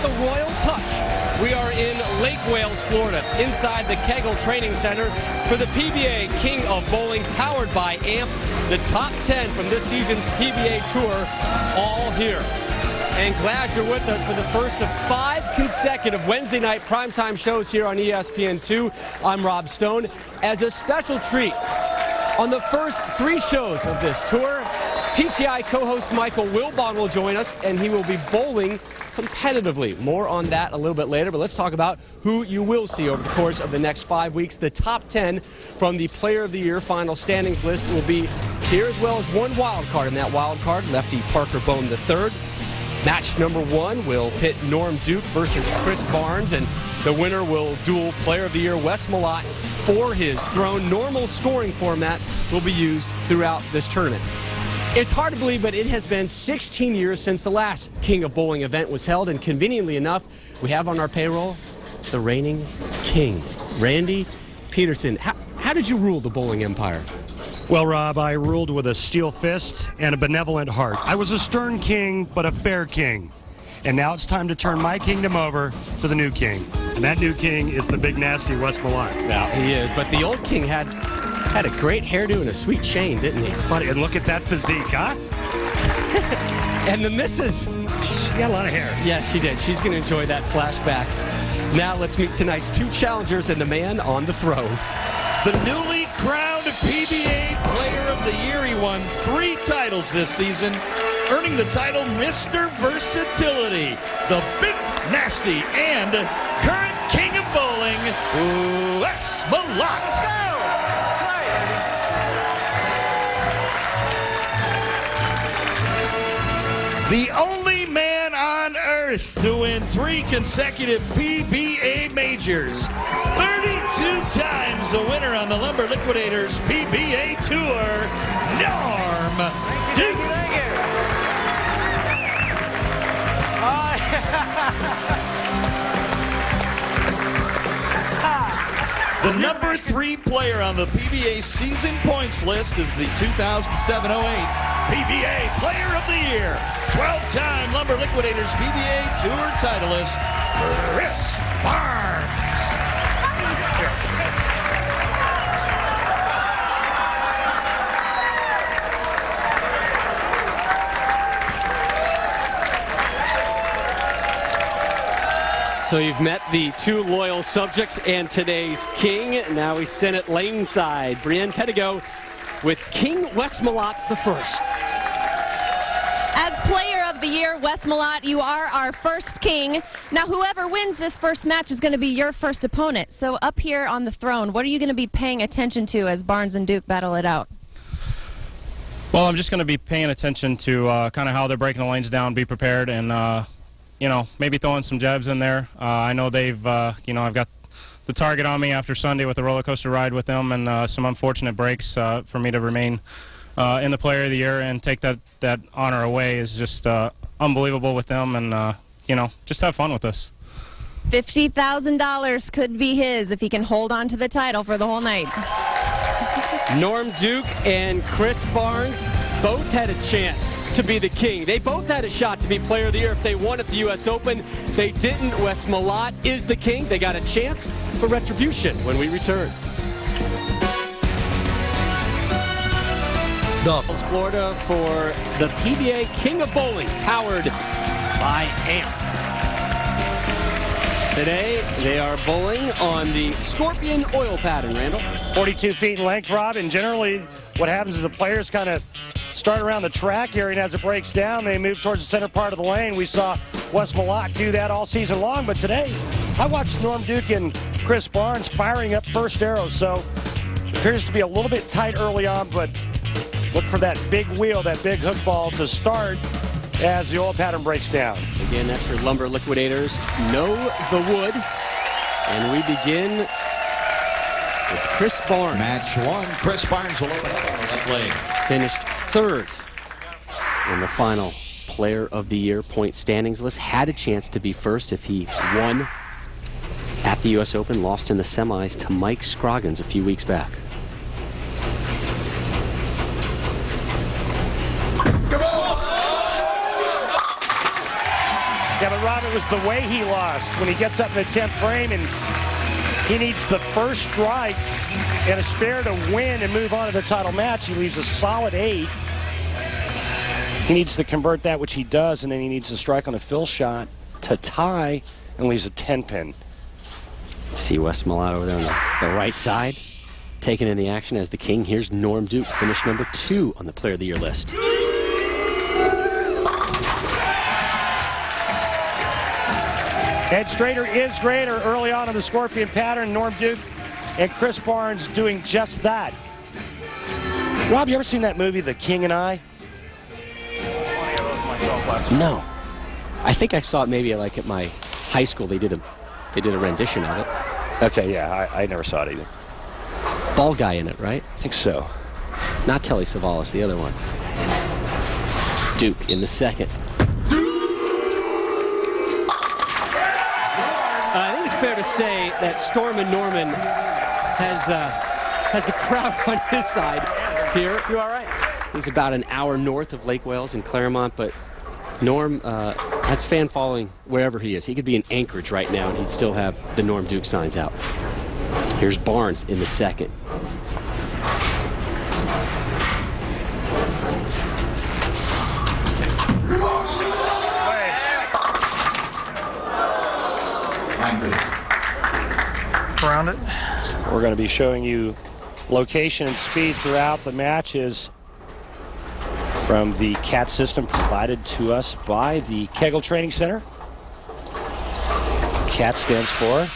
a royal touch, we are in Lake Wales, Florida, inside the Kegel Training Center for the PBA King of Bowling, powered by AMP. The top 10 from this season's PBA Tour, all here. And glad you're with us for the first of 5 consecutive Wednesday night primetime shows here on ESPN2. I'm Rob Stone. As a special treat, on the first 3 shows of this tour, PTI co-host Michael Wilbon will join us, and he will be bowling competitively. More on that a little bit later, but let's talk about who you will see over the course of the next 5 weeks. The top 10 from the Player of the Year final standings list will be here, as well as one wild card. In that wild card, lefty Parker Bone III. Match number 1 will pit Norm Duke versus Chris Barnes, and the winner will duel Player of the Year Wes Malott for his throne. Normal scoring format will be used throughout this tournament. It's hard to believe, but it has been 16 years since the last King of Bowling event was held, and conveniently enough, we have on our payroll the reigning king, Randy Peterson. How did you rule the bowling empire? Well, Rob, I ruled with a steel fist and a benevolent heart. I was a stern king, but a fair king. And now it's time to turn my kingdom over to the new king. And that new king is the big nasty Wes Malott. Now, he is, but the old king had a great hairdo and a sweet chain, didn't he? Buddy, and look at that physique, huh? And the missus. She got a lot of hair. Yeah, she did. She's going to enjoy that flashback. Now let's meet tonight's 2 challengers and the man on the throne. The newly crowned PBA Player of the Year. He won 3 titles this season, earning the title Mr. Versatility, the big nasty and current king of bowling, Wes Malott. The only man on earth to win 3 consecutive PBA majors. 32 times the winner on the Lumber Liquidators PBA Tour, Norm Duke. Thank you. The number 3 player on the PBA season points list is the 2007-08 PBA Player of the Year, 12-time Lumber Liquidators PBA Tour titleist, Chris Barnes. So you've met the 2 loyal subjects and today's king. Now we send it laneside. Brienne Pedigo with King Wes Malott the first. As Player of the Year, Wes Malott, you are our first king. Now, whoever wins this first match is going to be your first opponent. So up here on the throne, what are you going to be paying attention to as Barnes and Duke battle it out? Well, I'm just going to be paying attention to kind of how they're breaking the lanes down, be prepared, and you know, maybe throwing some jabs in there. I know they've, you know, I've got the target on me after Sunday with the roller coaster ride with them, and some unfortunate breaks for me to remain in the Player of the Year and take that honor away is just unbelievable with them, and you know, just have fun with this. $50,000 could be his if he can hold on to the title for the whole night. Norm Duke and Chris Barnes both had a chance to be the king. They both had a shot to be Player of the Year if they won at the U.S. Open. They didn't. Wes Malott is the king. They got a chance for retribution when we return. Florida for the PBA King of Bowling, powered by AMP. Today, they are bowling on the Scorpion oil pattern, Randall. 42 feet in length, Rob, and generally what happens is the players kind of start around the track area, and as it breaks down, they move towards the center part of the lane. We saw Wes Malott do that all season long, but today I watched Norm Duke and Chris Barnes firing up first arrows, so it appears to be a little bit tight early on, but look for that big wheel, that big hook ball to start as the oil pattern breaks down. Again, that's your Lumber Liquidators. Know the wood. And we begin with Chris Barnes. Match 1, Chris Barnes will open up on the left leg. Finished 3rd in the final Player of the Year point standings list. Had a chance to be first if he won at the U.S. Open. Lost in the semis to Mike Scroggins a few weeks back. Yeah, but Rob, it was the way he lost. When he gets up in the 10th frame and he needs the first strike and a spare to win and move on to the title match, he leaves a solid 8. He needs to convert that, which he does, and then he needs to strike on a fill shot to tie and leaves a 10-pin. See Wes Malott over there on the right side, taking in the action as the king. Here's Norm Duke, finished number 2 on the Player of the Year list. Head straighter is greater early on in the Scorpion pattern. Norm Duke and Chris Barnes doing just that. Rob, you ever seen that movie, The King and I? No. I think I saw it maybe like at my high school. They did a rendition of it. Okay, yeah, I never saw it either. Bald guy in it, right? I think so. Not Telly Savalas, the other one. Duke in the second. I think it's fair to say that Stormin' Norman has the crowd on his side here. You all right? He's about an hour north of Lake Wales in Claremont, but Norm has fan following wherever he is. He could be in Anchorage right now, and he'd still have the Norm Duke signs out. Here's Barnes in the second. Around it. We're going to be showing you location and speed throughout the matches from the CAT system provided to us by the Kegel Training Center. CAT stands for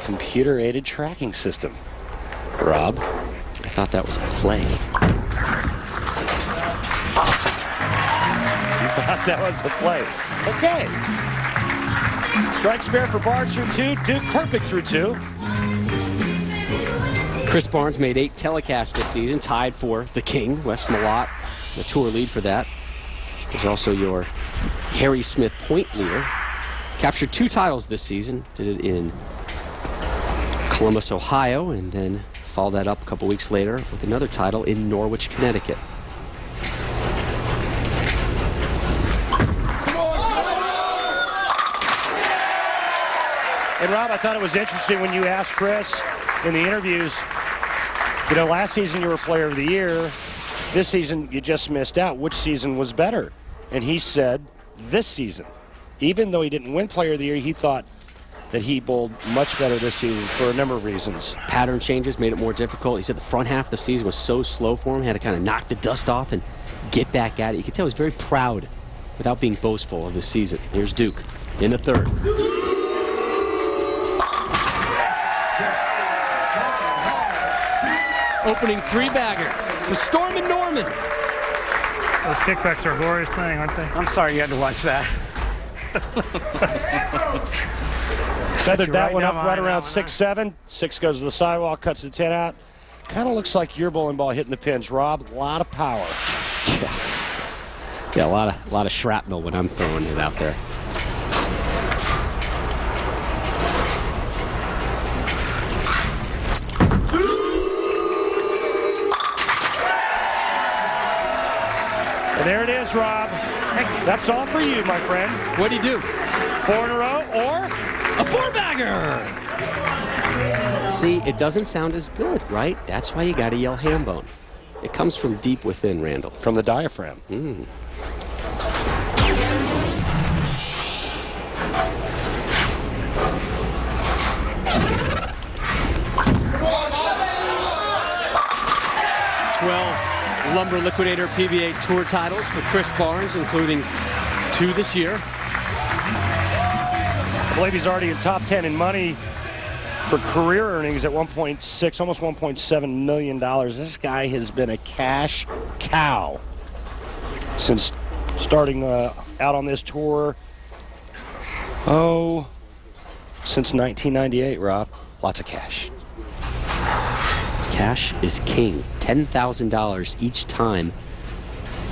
Computer Aided Tracking System. Rob? I thought that was a play. You thought that was a play. Okay. Strike spare for Barnes through 2. Duke perfect through 2. Chris Barnes made 8 telecasts this season, tied for the king, Wes Malott, the tour lead for that. He's also your Harry Smith point leader. Captured 2 titles this season. Did it in Columbus, Ohio, and then followed that up a couple weeks later with another title in Norwich, Connecticut. And Rob, I thought it was interesting when you asked Chris in the interviews, you know, last season you were Player of the Year. This season you just missed out. Which season was better? And he said this season. Even though he didn't win Player of the Year, he thought that he bowled much better this season for a number of reasons. Pattern changes made it more difficult. He said the front half of the season was so slow for him. He had to kind of knock the dust off and get back at it. You could tell he was very proud without being boastful of this season. Here's Duke in the third. Opening 3-bagger for Stormin' Norman. Those kickbacks are a glorious thing, aren't they? I'm sorry you had to watch that. Feathered that one up right around 6-7. 6 goes to the sidewalk, cuts the 10 out. Kind of looks like your bowling ball hitting the pins, Rob. A lot of power. Yeah, a lot of shrapnel when I'm throwing it out there. And there it is, Rob. That's all for you, my friend. What do you do? 4 in a row or a 4-bagger. See, it doesn't sound as good, right? That's why you got to yell ham bone. It comes from deep within, Randall. From the diaphragm. Mm. Lumber Liquidator PBA Tour titles for Chris Barnes, including 2 this year. I believe he's already in top 10 in money for career earnings at 1.6, almost $1.7 million. This guy has been a cash cow since starting out on this tour. Since 1998, Rob. Lots of cash. Cash is king. $10,000 each time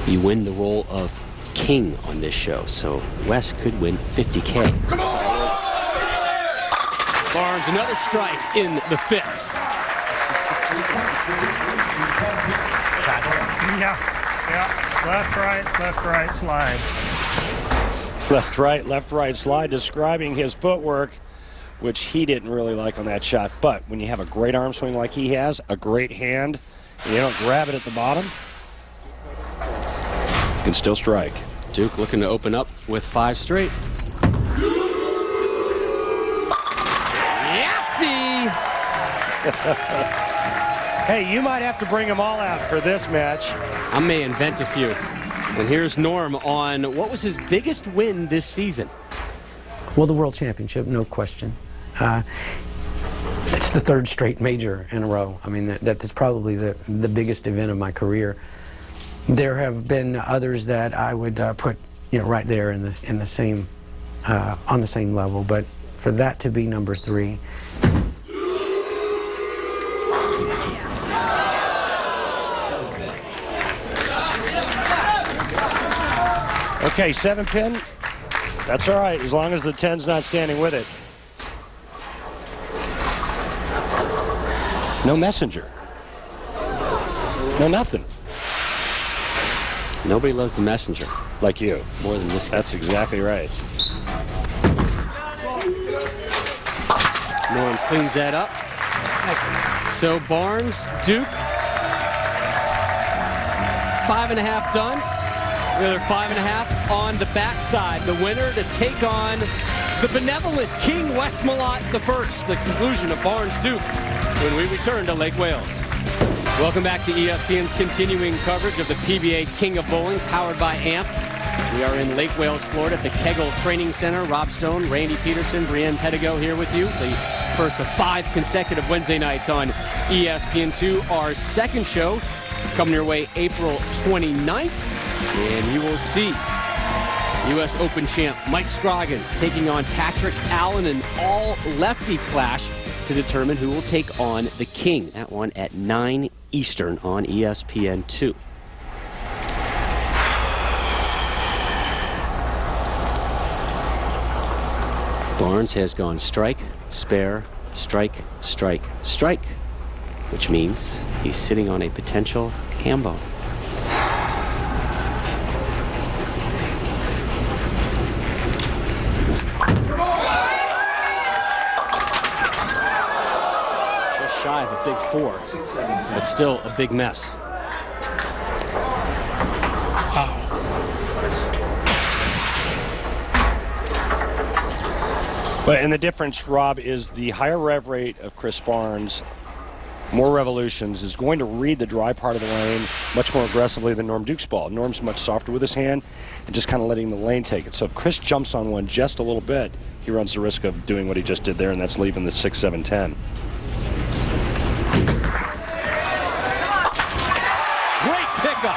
you win the role of king on this show. So Wes could win $50K. Barnes, another strike in the 5th. Yeah. Left, right, slide. Left, right slide, describing his footwork, which he didn't really like on that shot. But when you have a great arm swing like he has, a great hand, and you don't grab it at the bottom, you can still strike. Duke looking to open up with 5 straight. Yahtzee! Hey, you might have to bring them all out for this match. I may invent a few. And here's Norm on what was his biggest win this season. Well, the World Championship, no question. That's the 3rd straight major in a row. I mean, that's probably the biggest event of my career. There have been others that I would put, right there in the same, on the same level. But for that to be number 3. Okay, 7-pin. That's all right, as long as the 10's not standing with it. No messenger. No nothing. Nobody loves the messenger like you. More than this guy. That's exactly right. Norm cleans that up. So Barnes, Duke, 5.5 done. The other 5.5 on the backside. The winner to take on the benevolent King Wes Malott the first. The conclusion of Barnes Duke when we return to Lake Wales. Welcome back to ESPN's continuing coverage of the PBA King of Bowling, powered by AMP. We are in Lake Wales, Florida at the Kegel Training Center. Rob Stone, Randy Peterson, Brienne Pedigo here with you. The first of 5 consecutive Wednesday nights on ESPN2. Our second show coming your way April 29th. And you will see U.S. Open champ Mike Scroggins taking on Patrick Allen, an all-lefty clash to determine who will take on the King. That one at 9 Eastern on ESPN2. Barnes has gone strike, spare, strike, strike, strike, which means he's sitting on a potential ham bone. Shy of a big 4, but still a big mess. But and the difference, Rob, is the higher rev rate of Chris Barnes, more revolutions, is going to read the dry part of the lane much more aggressively than Norm Duke's ball. Norm's much softer with his hand and just kind of letting the lane take it. So if Chris jumps on one just a little bit, he runs the risk of doing what he just did there, and that's leaving the 6-7-10. Great pickup.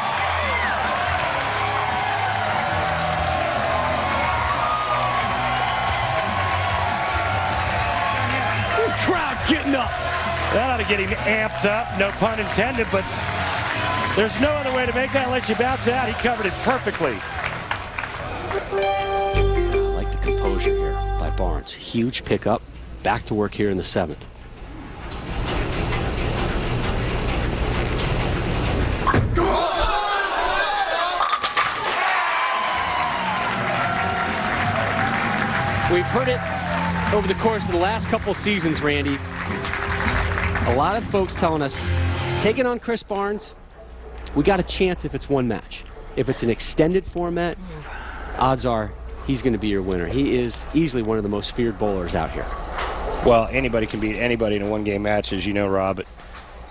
Crowd getting up. That ought to get him amped up, no pun intended, but there's no other way to make that unless you bounce out. He covered it perfectly. I like the composure here by Barnes. Huge pickup. Back to work here in the 7th. We've heard it over the course of the last couple seasons, Randy. A lot of folks telling us, taking on Chris Barnes, we got a chance if it's one match. If it's an extended format, odds are he's going to be your winner. He is easily one of the most feared bowlers out here. Well, anybody can beat anybody in a one-game match, as you know, Rob, but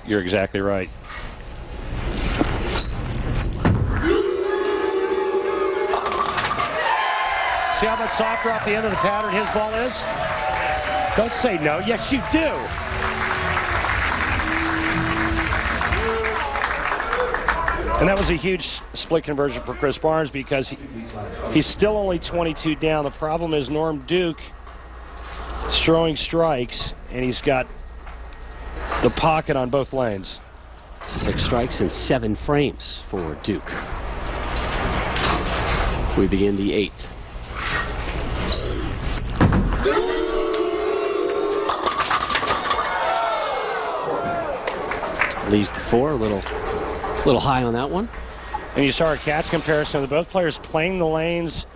you're exactly right. See how much softer off the end of the pattern his ball is? Don't say no. Yes, you do. And that was a huge split conversion for Chris Barnes because he's still only 22 down. The problem is Norm Duke is throwing strikes, and he's got the pocket on both lanes. 6 strikes and 7 frames for Duke. We begin the 8th. Leaves the 4, a little high on that one. And you saw our catch comparison of both players playing the lanes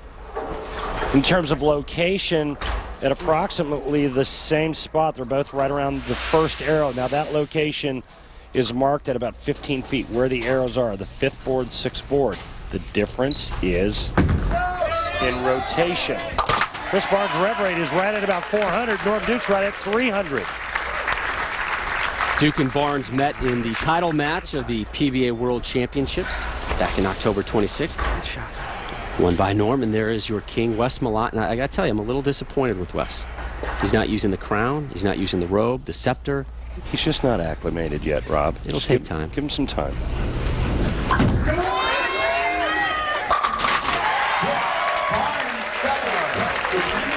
In terms of location, at approximately the same spot, they're both right around the first arrow. Now that location is marked at about 15 feet where the arrows are, the 5th board, 6th board. The difference is in rotation. Chris Barnes' rev rate is right at about 400. Norm Duke's right at 300. Duke and Barnes met in the title match of the PBA World Championships back in October 26th. Won by Norm, and there is your king, Wes Malott. And I got to tell you, I'm a little disappointed with Wes. He's not using the crown. He's not using the robe, the scepter. He's just not acclimated yet, Rob. It'll take time. Give him some time.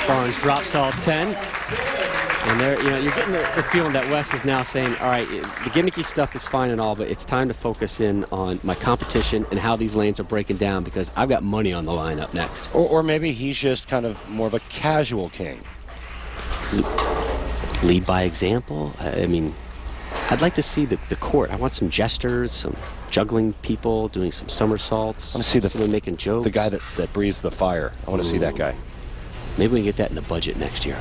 Barnes drops all 10. And there, you know, you're getting the feeling that Wes is now saying, all right, the gimmicky stuff is fine and all, but it's time to focus in on my competition and how these lanes are breaking down because I've got money on the line up next. Or maybe he's just kind of more of a casual king. Lead by example. I mean, I'd like to see the court. I want some jesters, some juggling people, doing some somersaults. I want to see someone making jokes. The guy that breathes the fire. I want to see that guy. Maybe we can get that in the budget next year.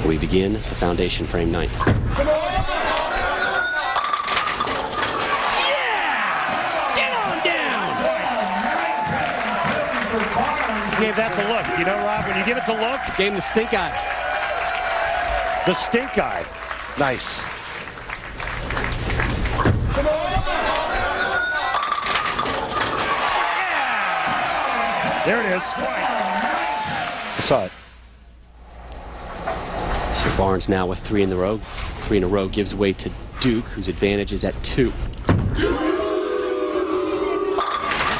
We begin the foundation frame 9th. Gave that the look. You know, Rob, when you give it the look, gave him the stink eye. The stink eye. Nice. There it is. I saw it. So Barnes now with 3 in a row. 3 in a row gives way to Duke, whose advantage is at 2.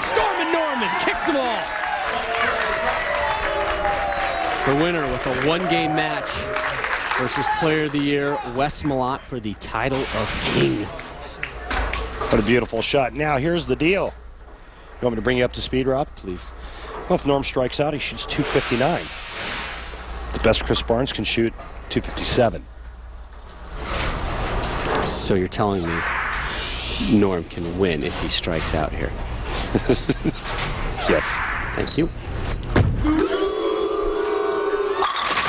Stormin' Norman kicks them all. The winner with a 1-game match versus Player of the Year, Wes Malott, for the title of King. What a beautiful shot. Now, here's the deal. You want me to bring you up to speed, Rob? Please. Well, if Norm strikes out, he shoots 259. The best Chris Barnes can shoot 257. So you're telling me Norm can win if he strikes out here? Yes. Thank you.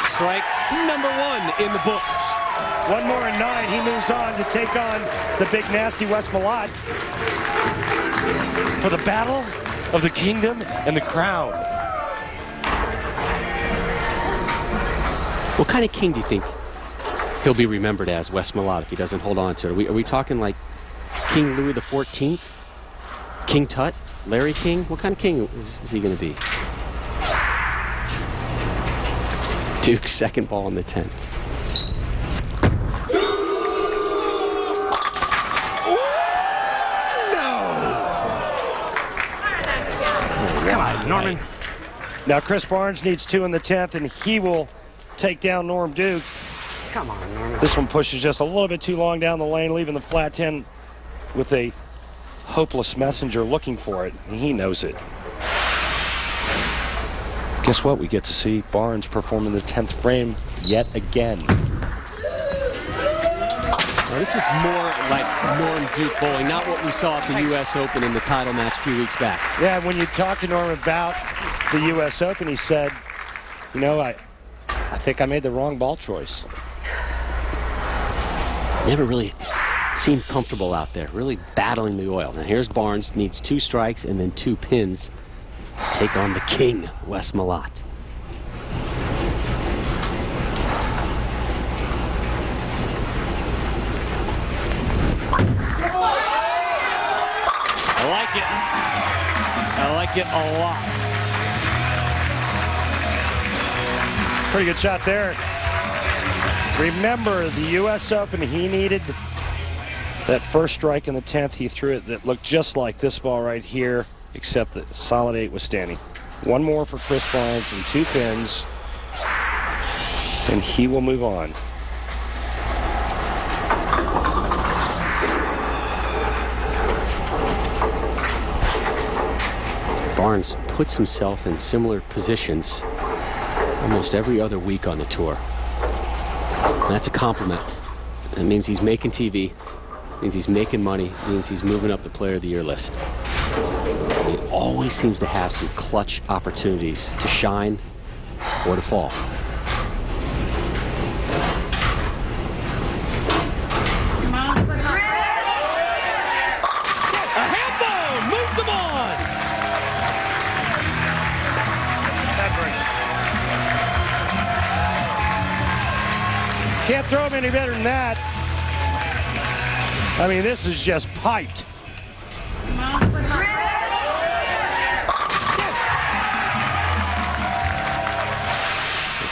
Strike number 1 in the books. 1 more and 9. He moves on to take on the big nasty Wes Malott for the battle of the kingdom and the crown. What kind of king do you think he'll be remembered as, Wes Malott, if he doesn't hold on to it? Are we talking like King Louis XIV? King Tut? Larry King? What kind of king is he going to be? Duke's second ball in the 10th. Come on, Norman. Now Chris Barnes needs 2 in the 10th, and he will take down Norm Duke. Come on, Norman. This one pushes just a little bit too long down the lane, leaving the flat 10 with a hopeless messenger looking for it, and he knows it. Guess what? We get to see Barnes perform in the 10th frame yet again. Now, this is more like Norm Duke bowling, not what we saw at the U.S. Open in the title match a few weeks back. Yeah, when you talked to Norm about the U.S. Open, he said, you know, I think I made the wrong ball choice. Never really seemed comfortable out there, really battling the oil. Now here's Barnes, needs 2 strikes and then 2 pins to take on the king, Wes Malott. I like it. I like it a lot. Pretty good shot there. Remember, the U.S. Open, he needed that first strike in the 10th. He threw it that looked just like this ball right here, except that solid 8 was standing. 1 more for Chris Barnes and 2 pins, and he will move on. Barnes puts himself in similar positions almost every other week on the tour. And that's a compliment. It means he's making TV, it means he's making money, it means he's moving up the Player of the Year list. always seems to have some clutch opportunities to shine or to fall. A half bone moves him on. Can't throw him any better than that. I mean, this is just piped.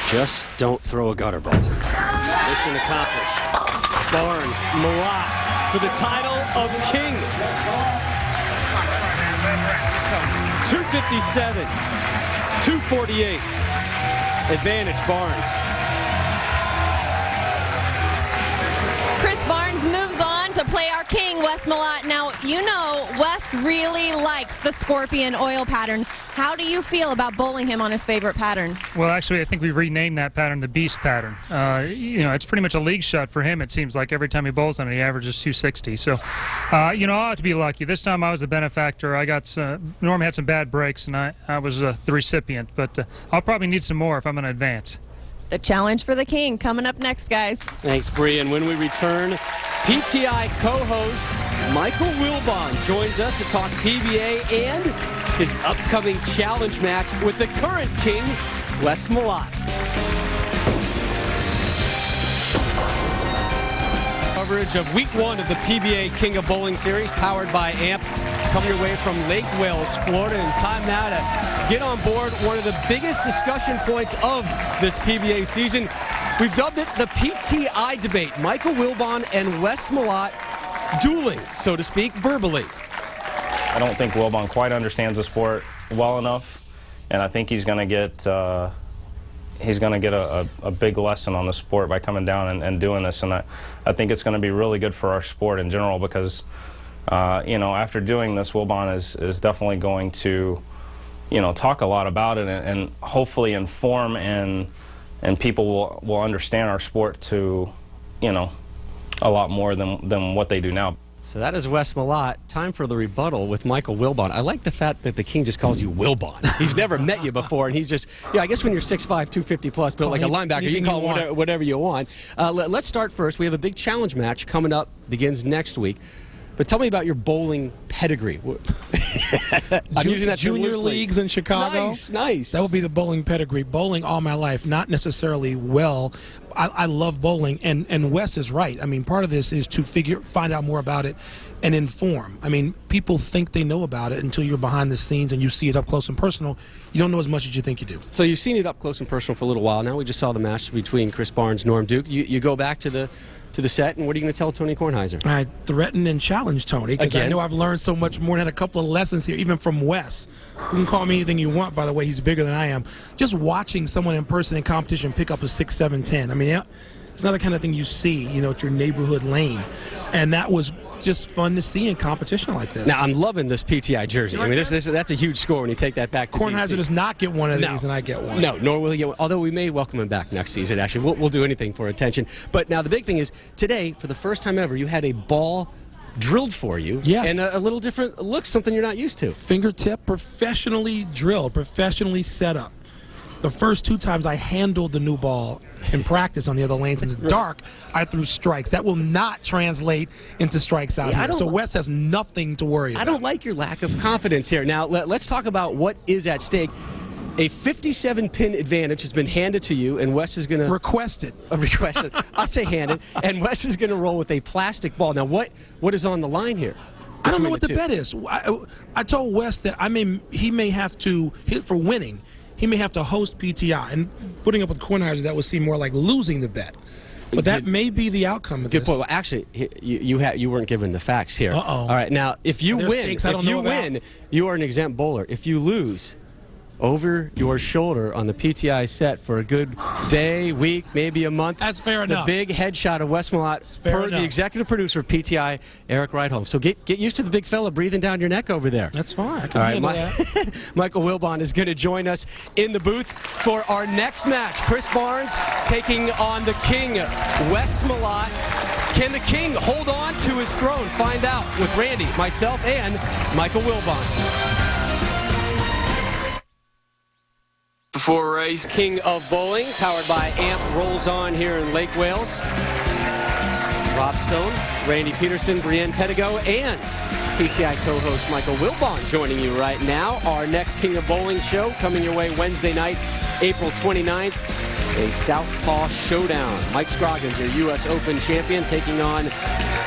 Just don't throw a gutter ball. Mission accomplished. Barnes, Malott for the title of king. 257, 248. Advantage Barnes. Chris Barnes moves on to play our king, Wes Malott. Now, you know Wes really likes the scorpion oil pattern. How do you feel about bowling him on his favorite pattern? Well, actually, I think we renamed that pattern the Beast pattern. You know, it's pretty much a league shot for him. It seems like every time he bowls on it, he averages 260. So, you know, I ought to be lucky. This time I was the benefactor. I got Norm had some bad breaks, and I was the recipient. But I'll probably need some more if I'm going to advance. The challenge for the king coming up next, guys. Thanks, Bree. And when we return, PTI co-host Michael Wilbon joins us to talk PBA and his upcoming challenge match with the current king, Wes Malott. Coverage of week 1 of the PBA King of Bowling series, powered by AMP, coming your way from Lake Wales, Florida. And time now to get on board one of the biggest discussion points of this PBA season. We've dubbed it the PTI debate. Michael Wilbon and Wes Malott dueling, so to speak, verbally. I don't think Wilbon quite understands the sport well enough, and I think he's going to get a big lesson on the sport by coming down and doing this. And I think it's going to be really good for our sport in general because, you know, after doing this, Wilbon is definitely going to, you know, talk a lot about it and hopefully inform and people will understand our sport to, you know, a lot more than what they do now. So that is Wes Malott. Time for the rebuttal with Michael Wilbon. I like the fact that the king just calls you Wilbon. He's never met you before, and he's just, yeah, I guess when you're 6'5", 250 plus, built like a linebacker, you can call him whatever you want. Let's start first. We have a big challenge match coming up, begins next week. But tell me about your bowling pedigree. I'm using that junior leagues in Chicago. Nice. That would be the bowling pedigree. Bowling all my life, not necessarily well. I love bowling, and Wes is right. I mean, part of this is to find out more about it and inform. I mean, people think they know about it until you're behind the scenes and you see it up close and personal. You don't know as much as you think you do. So you've seen it up close and personal for a little while now. We just saw the match between Chris Barnes and Norm Duke. You go back to the set, and what are you going to tell Tony Kornheiser? I threaten and challenge Tony because I know I've learned so much more and had a couple of lessons here, even from Wes. You can call me anything you want, by the way. He's bigger than I am. Just watching someone in person in competition pick up a 6, 7, 10. I mean, it's not the kind of thing you see, you know, at your neighborhood lane. And that was just fun to see in competition like this. Now, I'm loving this PTI jersey. I mean, that's a huge score when you take that back to Kornheiser does not get one of these, and I get one. No, nor will he get one. Although we may welcome him back next season, actually. We'll do anything for attention. But now the big thing is, today, for the first time ever, you had a ball drilled for you. Yes. And a little different look, something you're not used to. Fingertip, professionally drilled, professionally set up. The first 2 times I handled the new ball in practice on the other lanes in the dark, I threw strikes. That will not translate into strikes out here. So Wes has nothing to worry about. I don't like your lack of confidence here. Now, let's talk about what is at stake. A 57-pin advantage has been handed to you, and Wes is going to... Requested. Requested. I'll say handed. And Wes is going to roll with a plastic ball. Now, what is on the line here? I don't know what the bet is. I told Wes that he may have to hit for winning. He may have to host PTI, and putting up with Kornheiser, that would seem more like losing the bet. But that may be the outcome of this. Good point. Well, actually, you weren't given the facts here. Uh-oh. All right, now, if you win, you are an exempt bowler. If you lose, over your shoulder on the PTI set for a good day, week, maybe a month. That's fair enough. The big headshot of Wes Malott, the executive producer of PTI, Eric Reitholm. So get used to the big fella breathing down your neck over there. That's fine. I can handle that. Michael Wilbon is going to join us in the booth for our next match. Chris Barnes taking on the king, Wes Malott. Can the king hold on to his throne? Find out with Randy, myself, and Michael Wilbon. before a race. King of Bowling, powered by AMP, rolls on here in Lake Wales. Rob Stone, Randy Peterson, Brienne Pedigo, and PTI co-host Michael Wilbon joining you right now. Our next King of Bowling show coming your way Wednesday night, April 29th. A Southpaw Showdown. Mike Scroggins, your U.S. Open champion, taking on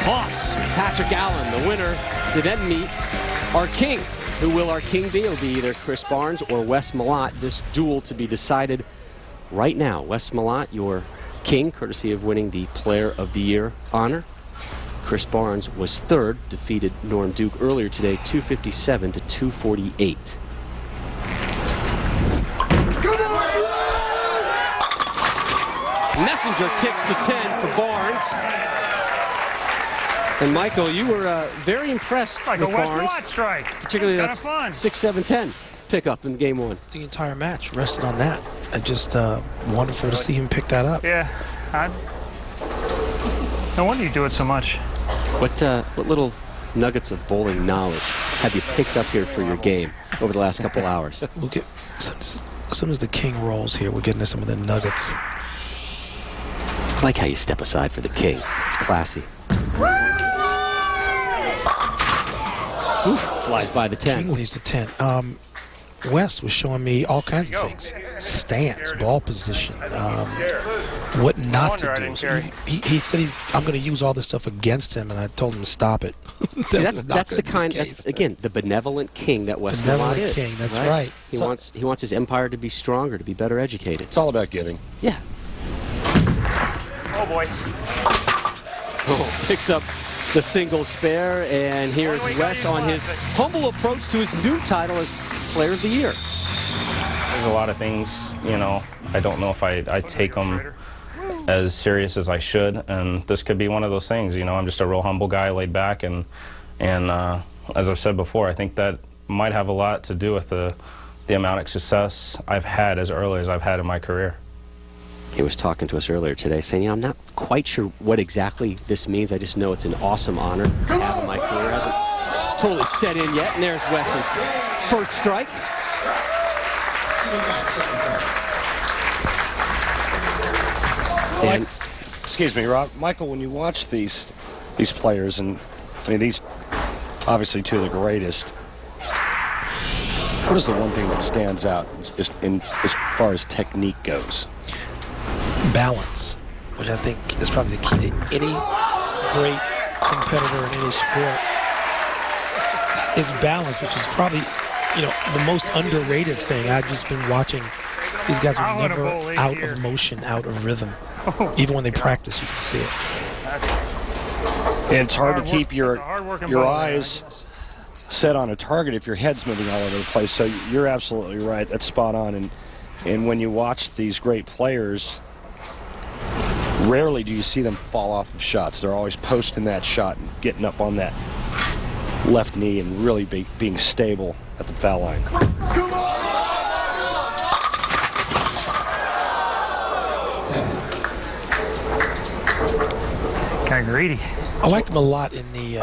boss Patrick Allen, the winner, to then meet our king. Who will our king be? It'll be either Chris Barnes or Wes Malott. This duel to be decided right now. Wes Malott, your king, courtesy of winning the Player of the Year honor. Chris Barnes was third, defeated Norm Duke earlier today, 257 to 248. Messenger kicks the 10 for Barnes. And Michael, you were very impressed with Barnes, strike. particularly that 6-7-10 pickup in game one. The entire match rested on that. Just wonderful to see him pick that up. Yeah. No wonder you do it so much. What little nuggets of bowling knowledge have you picked up here for your game over the last couple hours? We'll get, as soon as the king rolls here, we're getting to some of the nuggets. I like how you step aside for the king. It's classy. Oof, flies by the 10. King leaves the 10. Wes was showing me all kinds of things. Stance, ball position, what not to do. So he said, I'm going to use all this stuff against him, and I told him to stop it. See, that's the kind, that's, again, the benevolent king that Wes Malott is. King, that's right. He wants his empire to be stronger, to be better educated. It's all about giving. Yeah. Oh, boy. Oh, picks up the single spare, and here's Wes on his humble approach to his new title as Player of the Year. There's a lot of things, you know, I don't know if I take them as serious as I should, and this could be one of those things. You know, I'm just a real humble guy, laid back, and as I've said before, I think that might have a lot to do with the amount of success I've had as early as I've had in my career. He was talking to us earlier today saying, I'm not quite sure what exactly this means. I just know it's an awesome honor to have in my career. It hasn't totally set in yet. And there's Wes's first strike. And, excuse me, Rob. Michael, when you watch these players, and I mean, these obviously two of the greatest, what is the one thing that stands out as far as technique goes? Balance, which I think is probably the key to any great competitor in any sport, is balance, which is probably, you know, the most underrated thing. I've just been watching. These guys are never out of motion, out of rhythm. Even when they practice, you can see it. And it's hard to keep your eyes set on a target if your head's moving all over the place. So you're absolutely right. That's spot on. And when you watch these great players, rarely do you see them fall off of shots. They're always posting that shot and getting up on that left knee and really being stable at the foul line. Come on! Kind of greedy. I liked him a lot in the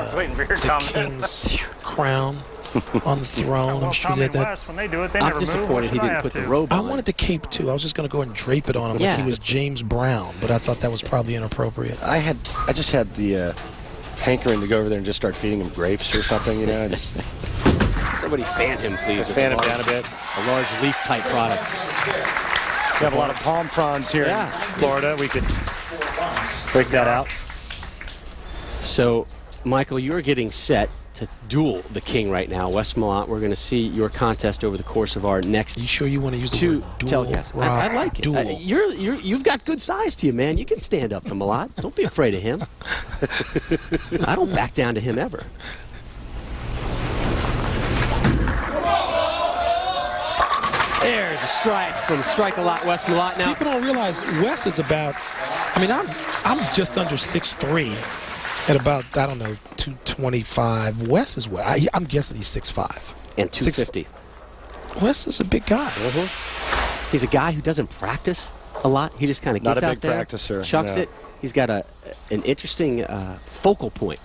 King's crown on the throne. I'm sure that. I'm disappointed he didn't put the robe on. I wanted the cape too. I was just going to go ahead and drape it on him like he was James Brown, but I thought that was probably inappropriate. I just had the hankering to go over there and just start feeding him grapes or something, you know. Somebody fan him, please. Fan him down a bit. A large leaf-type product. We have a lot of palm fronds here in Florida. We could break that out. So, Michael, you're getting set to duel the king right now. Wes Malott, we're going to see your contest over the course of our next You sure you want to use the word duel? Telecasts. I like it. Duel. You've got good size to you, man. You can stand up to Malott. Don't be afraid of him. I don't back down to him ever. There's a strike from Strike-A-Lot Wes Malott. Now, people don't realize Wes is about, I mean, I'm just under 6'3", at about, I don't know, 225. Wes is what? I'm guessing he's 6'5". And 250. Wes is a big guy. He's a guy who doesn't practice a lot. He just kind of gets out there, practicer, chucks it. He's got an interesting focal point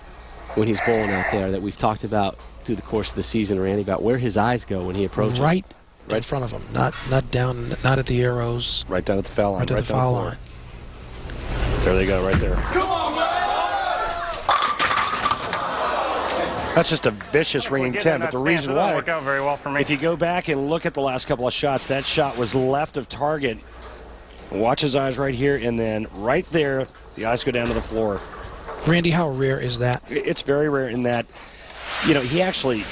when he's bowling out there that we've talked about through the course of the season, Randy, about where his eyes go when he approaches. Right in front of him, not down, not at the arrows. Right down at the foul line. Right to the foul line. There they go, right there. Come on, That's just a vicious ringing 10, but the reason why, work out very well for me. if you go back and look at the last couple of shots, that shot was left of target. Watch his eyes right here, and then right there, the eyes go down to the floor. Randy, how rare is that? It's very rare in that, you know, he actually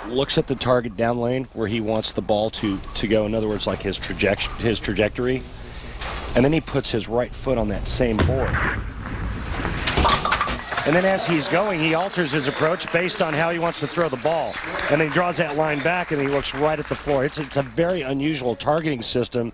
looks at the target down lane where he wants the ball to go. In other words, like his trajectory. And then he puts his right foot on that same board. And then as he's going, he alters his approach based on how he wants to throw the ball. And then he draws that line back, and he looks right at the floor. It's a very unusual targeting system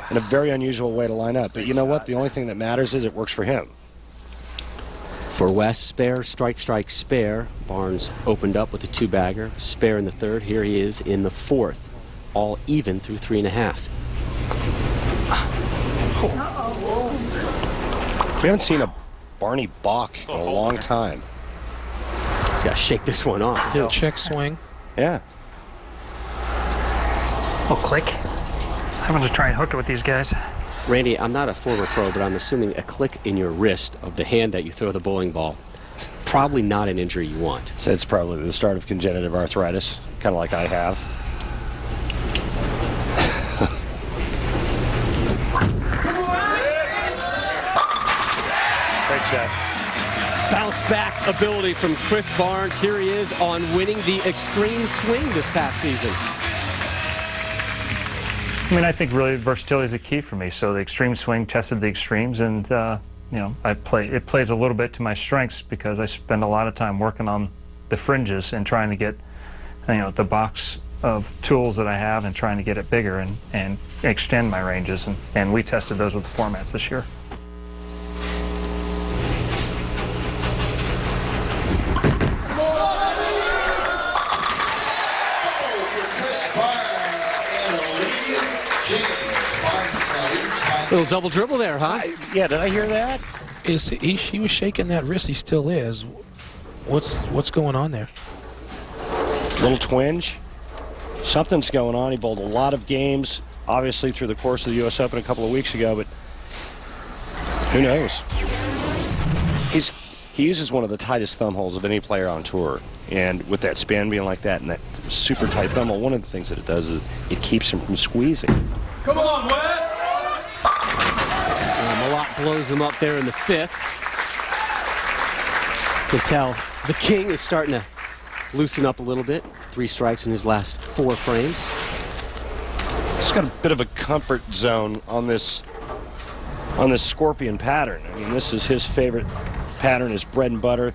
and a very unusual way to line up. But you know what? The only thing that matters is it works for him. For Wes, spare, strike, strike, spare. Barnes opened up with a 2-bagger. Spare in the third. Here he is in the fourth. All even through 3.5. We haven't seen a Barney balk in a long time. He's got to shake this one off, too. Check swing. Yeah. Oh, click. So I'm going to try and hook it with these guys. Randy, I'm not a former pro, but I'm assuming a click in your wrist of the hand that you throw the bowling ball. Probably not an injury you want. So it's probably the start of congenital arthritis, kind of like I have. Great shot. Bounce back ability from Chris Barnes. Here he is on winning the extreme swing this past season. I mean, I think really versatility is the key for me. So the extreme swing tested the extremes, and you know, it plays a little bit to my strengths because I spend a lot of time working on the fringes and trying to get, you know, the box of tools that I have and trying to get it bigger and extend my ranges. And we tested those with the formats this year. Little double dribble there, huh? Yeah, did I hear that? He was shaking that wrist. He still is. What's going on there? Little twinge. Something's going on. He bowled a lot of games, obviously, through the course of the U.S. Open a couple of weeks ago, but who knows? He uses one of the tightest thumb holes of any player on tour, and with that spin being like that and that super tight thumb hole, one of the things that it does is it keeps him from squeezing. Come on, Wes! Malott blows them up there in the fifth. You can tell the King is starting to loosen up a little bit. 3 strikes in his last 4 frames. He's got a bit of a comfort zone on this scorpion pattern. I mean, this is his favorite pattern, his bread and butter.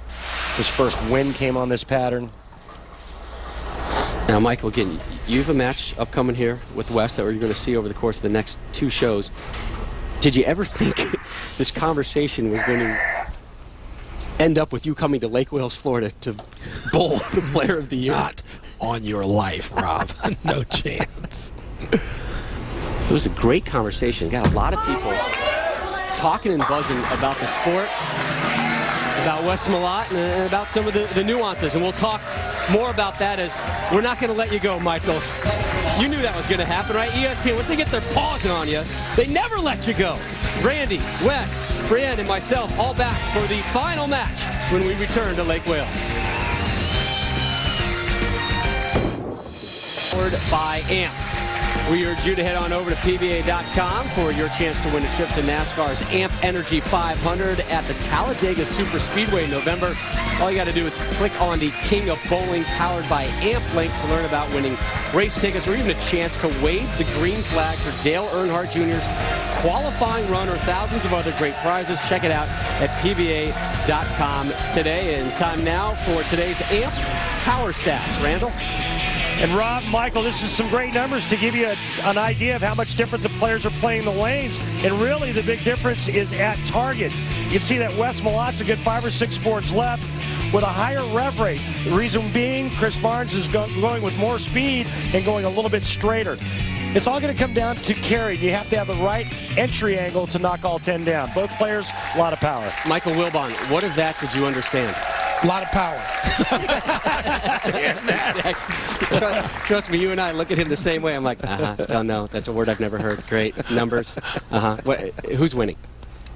His first win came on this pattern. Now, Michael, again, you have a match upcoming here with Wes that we're going to see over the course of the next 2 shows. Did you ever think this conversation was going to end up with you coming to Lake Wales, Florida to bowl the Player of the Year? Not on your life, Rob. No chance. It was a great conversation. Got a lot of people talking and buzzing about the sport, about Wes Malott, and about some of the nuances. And we'll talk more about that as we're not going to let you go, Michael. You knew that was going to happen, right? ESPN, once they get their paws on you, they never let you go. Randy, Wes, Brienne, and myself all back for the final match when we return to Lake Wales. Powered by AMP. We urge you to head on over to PBA.com for your chance to win a trip to NASCAR's AMP Energy 500 at the Talladega Super Speedway in November. All you got to do is click on the King of Bowling Powered by AMP link to learn about winning race tickets or even a chance to wave the green flag for Dale Earnhardt Jr.'s qualifying run or thousands of other great prizes. Check it out at PBA.com today. And time now for today's AMP Power Stats. Randall? And Rob, Michael, this is some great numbers to give you an idea of how much different the players are playing the lanes. And really, the big difference is at target. You can see that Wes Malott's a good 5 or 6 boards left with a higher rev rate. The reason being, Chris Barnes is going with more speed and going a little bit straighter. It's all going to come down to carry. You have to have the right entry angle to knock all 10 down. Both players, a lot of power. Michael Wilbon, what of that did you understand? A lot of power. Trust me, you and I look at him the same way. I'm like, don't know. That's a word I've never heard. Great. Numbers. Who's winning?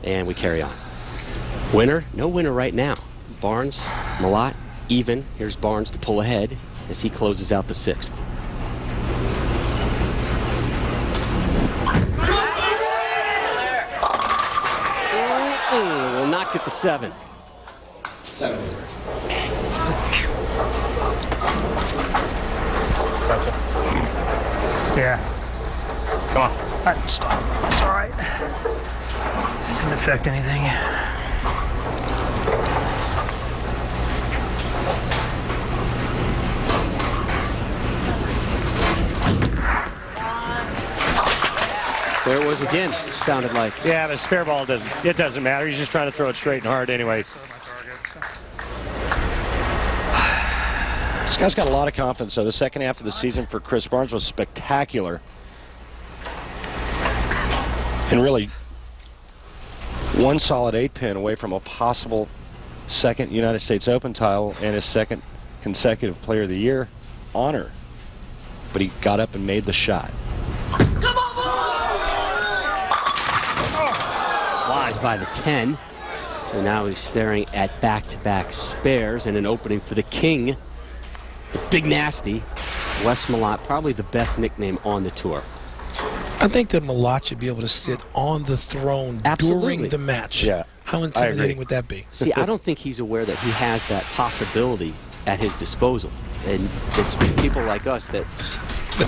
And we carry on. Winner? No winner right now. Barnes, Malott, even. Here's Barnes to pull ahead as he closes out the 6th. Will not get the 7. 7. Yeah. Come on. Stop. It's all right. Didn't affect anything. There it was again, sounded like. Yeah, but spare ball doesn't matter. He's just trying to throw it straight and hard anyway. This guy's got a lot of confidence, so the second half of the season for Chris Barnes was spectacular. And really, one solid 8-pin away from a possible second United States Open title and his second consecutive Player of the Year honor. But he got up and made the shot. Flies by the 10. So now he's staring at back-to-back spares and an opening for the king. The Big Nasty. Wes Malott, probably the best nickname on the tour. I think that Malott should be able to sit on the throne during the match. Yeah, how intimidating would that be? See, I don't think he's aware that he has that possibility at his disposal. And it's people like us that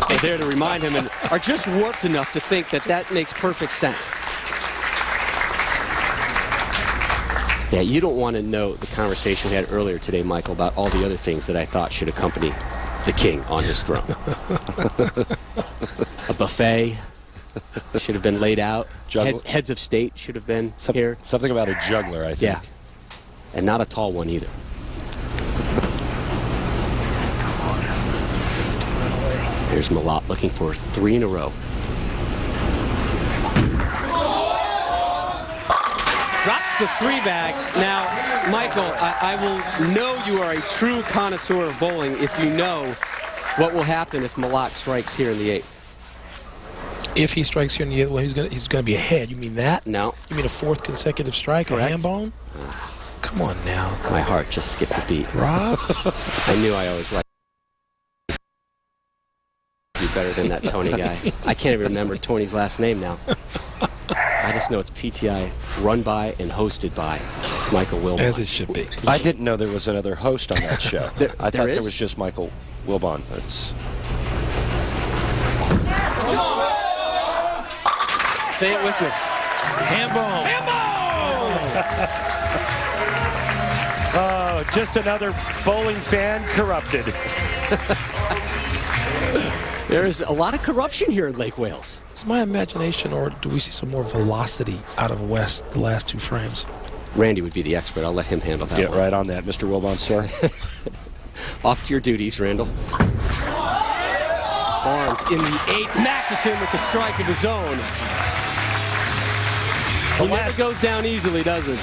are there to remind him and are just warped enough to think that that makes perfect sense. Yeah, you don't want to know the conversation we had earlier today, Michael, about all the other things that I thought should accompany the king on his throne. A buffet should have been laid out. Heads of state should have been here. Something about a juggler, I think. Yeah, and not a tall one either. Here's Malott looking for 3 in a row. Drops the 3 bag. Now, Michael, I will know you are a true connoisseur of bowling if you know what will happen if Malott strikes here in the 8th. If he strikes here in the 8th, well, he's gonna be ahead. You mean that? No. You mean a 4th consecutive strike, correct. A hand bone? Come on now. My heart just skipped a beat. Rob? I knew I always liked you better than that Tony guy. I can't even remember Tony's last name now. I just know it's PTI run by and hosted by Michael Wilbon. As it should be. I didn't know there was another host on that show. I thought there was just Michael Wilbon. Say it with me. Hambone. Oh, just another bowling fan corrupted. There is a lot of corruption here in Lake Wales. Is my imagination, or do we see some more velocity out of West the last 2 frames? Randy would be the expert. I'll let him handle that. Get one. right on that, Mr. Wilbon, sir. Off to your duties, Randall. Barnes in the 8th matches him with the strike of his own. He never goes down easily, does he?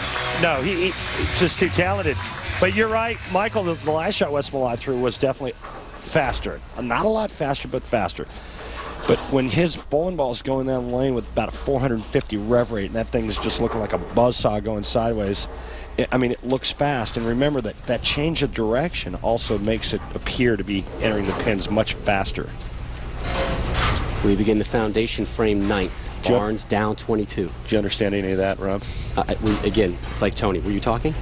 No, he's just too talented. But you're right, Michael, the last shot Wes Malott threw was definitely faster. Not a lot faster, but faster. But when his bowling ball is going down the lane with about a 450 rev rate, and that thing's just looking like a buzzsaw going sideways, it looks fast. And remember that change of direction also makes it appear to be entering the pins much faster. We begin the foundation frame 9th. Barnes down 22. Do you understand any of that, Rob? Again, it's like Tony. Were you talking?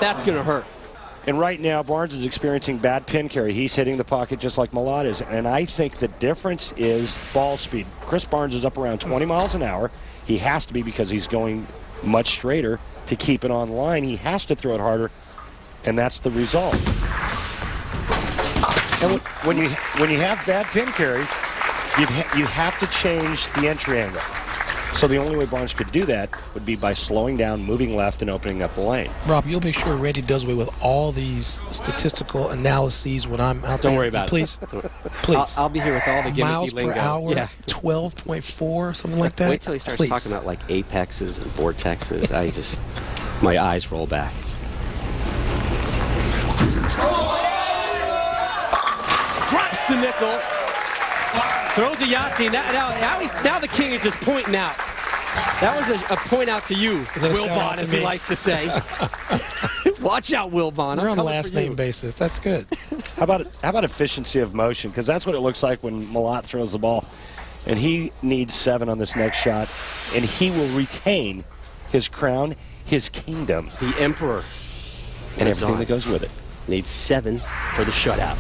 That's going to hurt. And right now, Barnes is experiencing bad pin carry. He's hitting the pocket just like Malott is. And I think the difference is ball speed. Chris Barnes is up around 20 miles an hour. He has to be because he's going much straighter to keep it on line. He has to throw it harder, and that's the result. And when you have bad pin carry, you have to change the entry angle. So the only way Barnes could do that would be by slowing down, moving left, and opening up the lane. Rob, you'll make sure Randy does away with all these statistical analyses when I'm out there. Don't worry about it. Please. I'll be here with all the gimmicky miles lingo. per hour, Yeah. 12.4, something like that. Wait till he starts talking about like apexes and vortexes. My eyes roll back. Drops the nickel. Throws a Yahtzee. Now the king is just pointing out. That was a point out to you, Wilbon, as he likes to say. Watch out, Wilbon. We're on a last name basis. That's good. How about efficiency of motion? Because that's what it looks like when Malott throws the ball. And he needs 7 on this next shot. And he will retain his crown, his kingdom. The emperor. And everything that goes with it. Needs 7 for the shutout.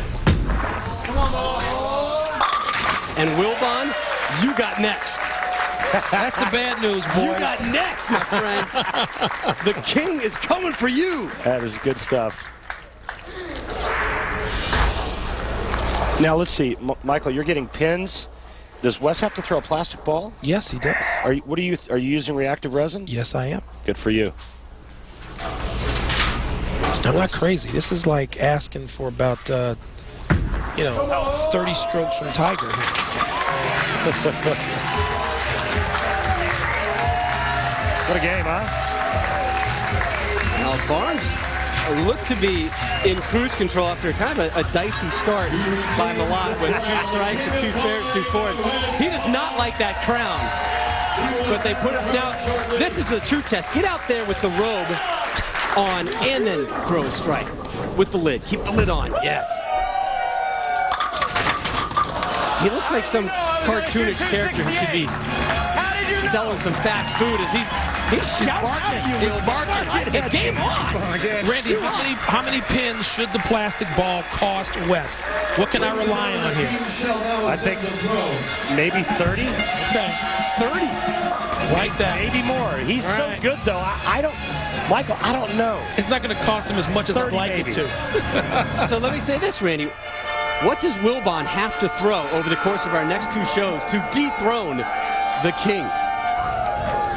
And Wilbon, you got next. That's the bad news, boys. You got next, my friend. The king is coming for you. That is good stuff. Now, let's see. Michael, you're getting pins. Does Wes have to throw a plastic ball? Yes, he does. Are you using reactive resin? Yes, I am. Good for you. I'm not crazy. This is like asking for about, 30 strokes from Tiger. What a game, huh? Now, Barnes looked to be in cruise control after kind of a dicey start by Malott with 2 strikes and 2 spares, 2 fours. He does not like that crown. But they put him down. This is the true test. Get out there with the robe on and then throw a strike with the lid. Keep the lid on. Yes. He looks like some cartoonish character who should be selling some fast food as he's shouting at you. He's barking. Game on. Randy, how many pins should the plastic ball cost Wes? What can I rely on here? I think maybe 30. Okay. 30. Like that. Maybe more. He's so good, though. Michael, I don't know. It's not going to cost him as much as I'd like it to. So let me say this, Randy. What does Wilbon have to throw over the course of our next 2 shows to dethrone the king?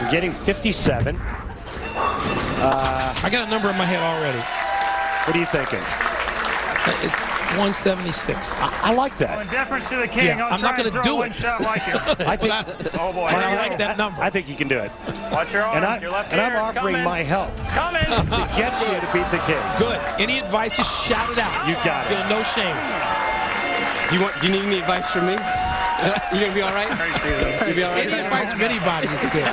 You're getting 57. I got a number in my head already. What are you thinking? It's 176. I like that. In deference to the king, I'm not going to do it. Shot like him. I think, oh boy! I like that number. I think you can do it. Watch your arm. And Your left I'm ear, it's offering coming. my help It's coming. to get you to beat the king. Good. Any advice, just shout it out. You got it. Feel no shame. Do you need any advice from me? You gonna be all right? You be all right? Any advice from anybody is good.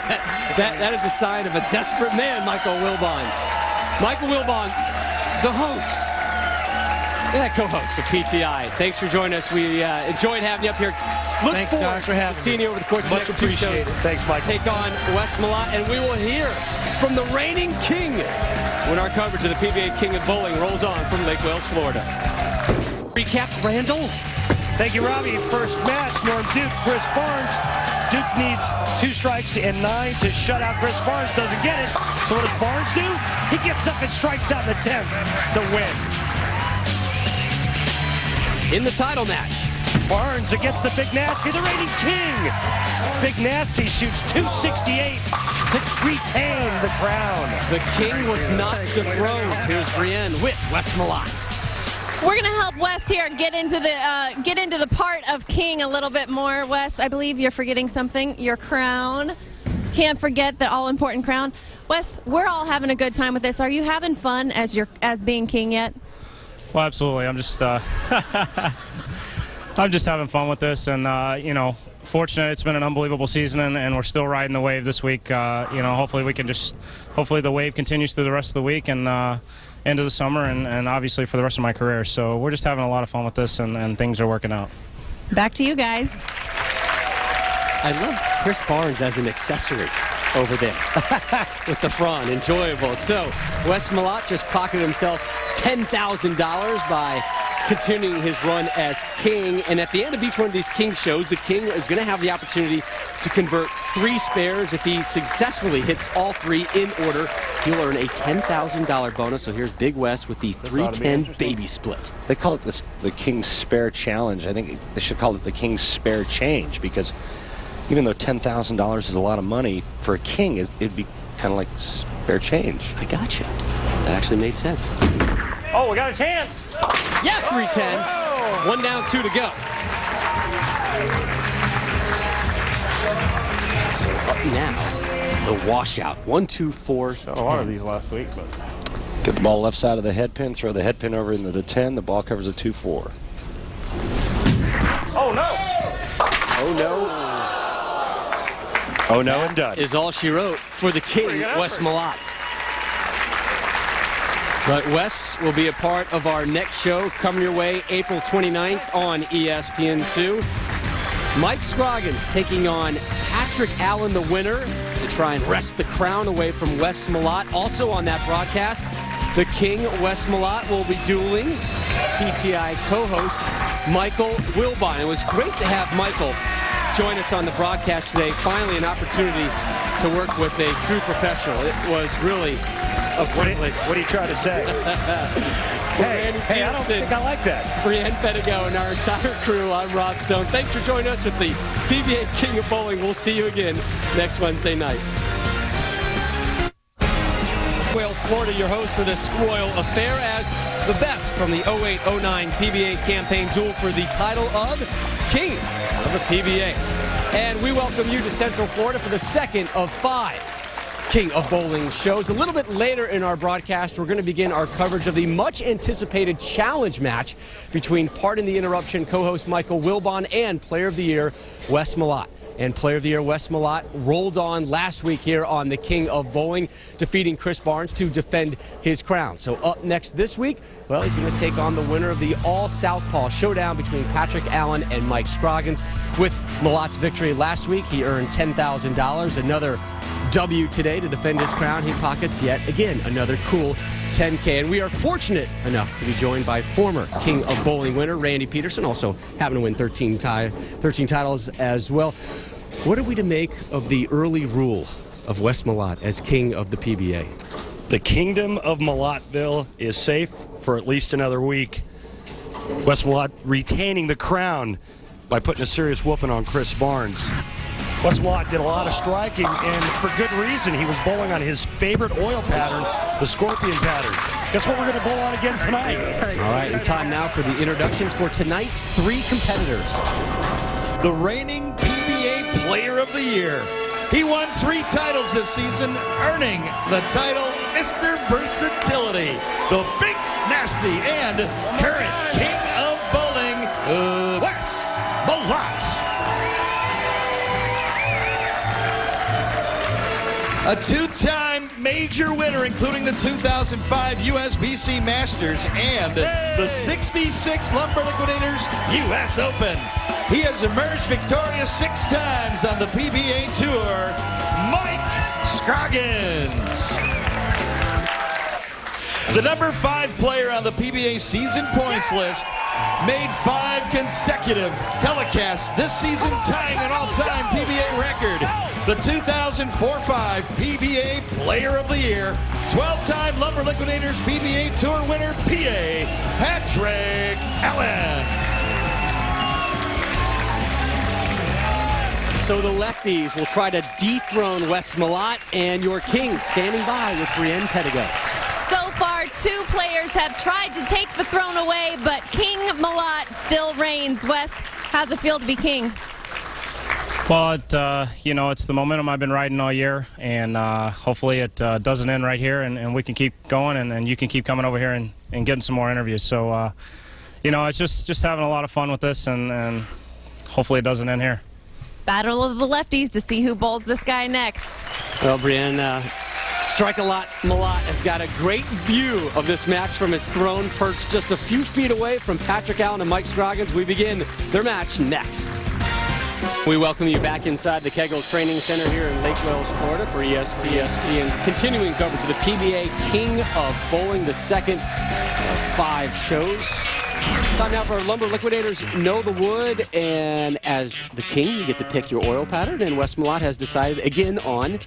That is a sign of a desperate man, Michael Wilbon. Michael Wilbon, the host. Yeah, co-host of PTI. Thanks for joining us. We enjoyed having you up here. Thanks, guys, for having me. Seeing you over the course of the Much next 2 shows. appreciated. Thanks, Mike. Take on Wes Malott, and we will hear from the reigning king when our coverage of the PBA King of Bowling rolls on from Lake Wales, Florida. Recap, Randall. Thank you, Robbie. First match, Norm Duke, Chris Barnes. Duke needs 2 strikes and 9 to shut out Chris Barnes. Doesn't get it. So what does Barnes do? He gets up and strikes out in the 10th to win. In the title match, Barnes against the Big Nasty, the reigning king. Big Nasty shoots 268 to retain the crown. the king was not dethroned. Here's Brienne with Wes Malott. We're going to help Wes here get into the part of king a little bit more. Wes, I believe you're forgetting something. Your crown. Can't forget the all-important crown. Wes, we're all having a good time with this. Are you having fun as being king yet? Well, absolutely. I'm just having fun with this, and fortunate. It's been an unbelievable season, and we're still riding the wave this week. Hopefully the wave continues through the rest of the week and into the summer, and obviously for the rest of my career. So we're just having a lot of fun with this, and things are working out. Back to you guys. I love Chris Barnes as an accessory over there with the front. Enjoyable. So Wes Malott just pocketed himself $10,000 by continuing his run as king. And at the end of each one of these king shows, the king is going to have the opportunity to convert 3 spares. If he successfully hits all 3 in order, he'll earn a $10,000 bonus. So here's Big Wes with the 310 baby split. They call it the King's Spare Challenge. I think they should call it the King's Spare Change, because even though $10,000 is a lot of money for a king, it'd be kind of like spare change. I gotcha. That actually made sense. Oh, we got a chance. Yeah, 310. Oh. 1 down, 2 to go. So up now, the washout. 1, 2, 4, Shot a lot of these last week, but Get the ball left side of the head pin, throw the head pin over into the 10. The ball covers a 2-4. oh no! Oh no. Oh, no, and done. Is all she wrote for the king, Wes Malott. But Wes will be a part of our next show coming your way April 29th on ESPN2. Mike Scroggins taking on Patrick Allen, the winner, to try and wrest the crown away from Wes Malott. Also on that broadcast, the king, Wes Malott, will be dueling PTI co-host Michael Wilbon. It was great to have Michael join us on the broadcast today. Finally, an opportunity to work with a true professional. It was really a privilege. What are you trying to say? Hey, I don't think I like that. Brienne Pedigo and our entire crew, I'm Rod Stone. Thanks for joining us with the PBA King of Bowling. We'll see you again next Wednesday night. Wales, Florida, your host for this spoil affair as the best from the 08-09 PBA campaign duel for the title of King of the PBA. And we welcome you to Central Florida for the second of 5 King of Bowling shows. A little bit later in our broadcast, we're going to begin our coverage of the much-anticipated challenge match between Pardon the Interruption co-host Michael Wilbon and Player of the Year Wes Malott. And Player of the Year Wes Malott rolled on last week here on the King of Bowling, defeating Chris Barnes to defend his crown. So up next this week, well, he's going to take on the winner of the All-Southpaw showdown between Patrick Allen and Mike Scroggins. With Malott's victory last week, he earned $10,000. Another W today to defend his crown. He pockets yet again another cool $10K. And we are fortunate enough to be joined by former King of Bowling winner Randy Peterson, also happened to win 13 titles as well. What are we to make of the early rule of Wes Malott as King of the PBA? The kingdom of Malottville is safe for at least another week. Wes Malott retaining the crown by putting a serious whooping on Chris Barnes. Wes Malott did a lot of striking, and for good reason. He was bowling on his favorite oil pattern, the scorpion pattern. Guess what we're going to bowl on again tonight? All right, and time now for the introductions for tonight's 3 competitors. The reigning PBA Player of the Year. He won 3 titles this season, earning the title Mr. Versatility, the Big Nasty, and current King of Bowling, Wes Malott. A 2-time major winner, including the 2005 USBC Masters and the 66 Lumber Liquidators U.S. Open. He has emerged victorious 6 times on the PBA Tour, Mike Scroggins. The number 5 player on the PBA season points list made 5 consecutive telecasts this season, tying an all-time PBA record. The 2004-05 PBA Player of the Year, 12-time Lumber Liquidators PBA Tour winner, PA Patrick Allen. So the lefties will try to dethrone Wes Malott, and your king standing by with Brienne Pedigo. So far, 2 players have tried to take the throne away, but King Malott still reigns. Wes, how's it feel to be king? Well, it's the momentum I've been riding all year, and hopefully it doesn't end right here, and we can keep going, and you can keep coming over here and getting some more interviews. So, it's just having a lot of fun with this, and hopefully it doesn't end here. Battle of the lefties to see who bowls this guy next. Well, Brienne, Strike-A-Lot Malott has got a great view of this match from his throne, perched just a few feet away from Patrick Allen and Mike Scroggins. We begin their match next. We welcome you back inside the Kegel Training Center here in Lake Wales, Florida for ESPN's continuing coverage of the PBA King of Bowling, the second of 5 shows. Time now for our Lumber Liquidators Know the Wood, and as the king, you get to pick your oil pattern, and Wes Malott has decided again on...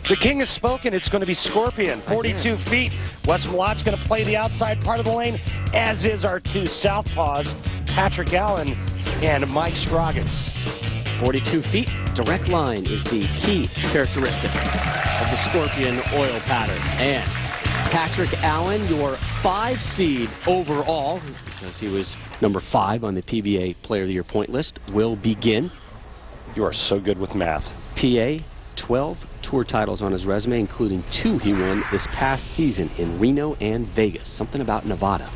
The king has spoken. It's going to be Scorpion, 42 feet. Wes Malott's going to play the outside part of the lane, as is our 2 southpaws, Patrick Allen and Mike Scroggins. 42 feet. Direct line is the key characteristic of the Scorpion oil pattern. And Patrick Allen, your 5 seed overall, because he was number 5 on the PBA Player of the Year point list, will begin. You are so good with math. PA, 12 tour titles on his resume, including 2 he won this past season in Reno and Vegas. Something about Nevada.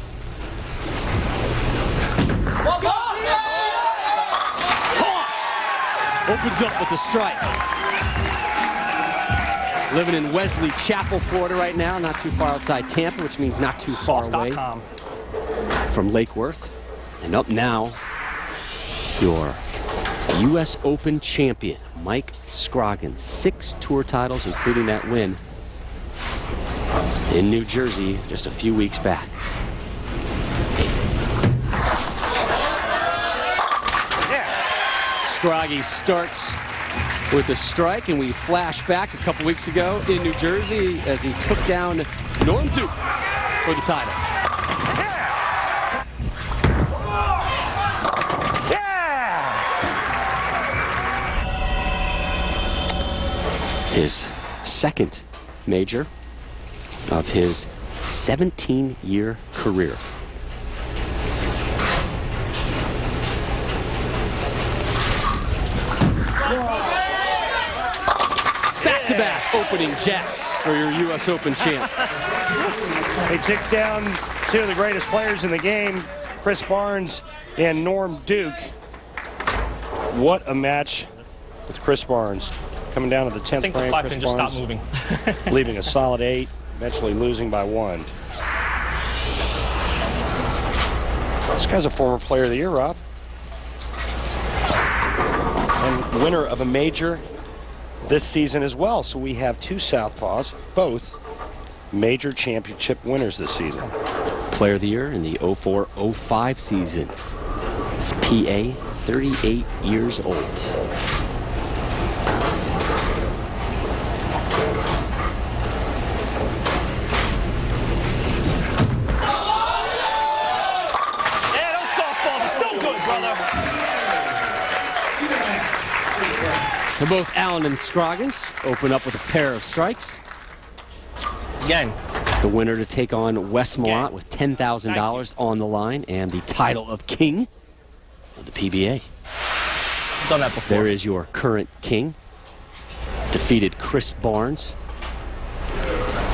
Hoss opens up with a strike. Living in Wesley Chapel, Florida right now, not too far outside Tampa, which means not too far away from Lake Worth. And up now, your U.S. Open champion, Mike Scroggins. 6 tour titles, including that win in New Jersey just a few weeks back. Scroggy starts with a strike, and we flash back a couple weeks ago in New Jersey as he took down Norm Duke for the title. His second major of his 17-year career. Back-to-back opening jacks for your U.S. Open champ. They took down 2 of the greatest players in the game, Chris Barnes and Norm Duke. What a match with Chris Barnes. Coming down to the 10th frame, Chris Barnes stop moving. leaving a solid 8, eventually losing by 1. This guy's a former Player of the Year, Rob. And winner of a major this season as well. So we have 2 Southpaws, both major championship winners this season. Player of the Year in the 04-05 season. This is PA, 38 years old. So both Allen and Scroggins open up with a pair of strikes. Again. The winner to take on Wes Malott with $10,000 on the line and the title of King of the PBA. Done that before. There is your current king. Defeated Chris Barnes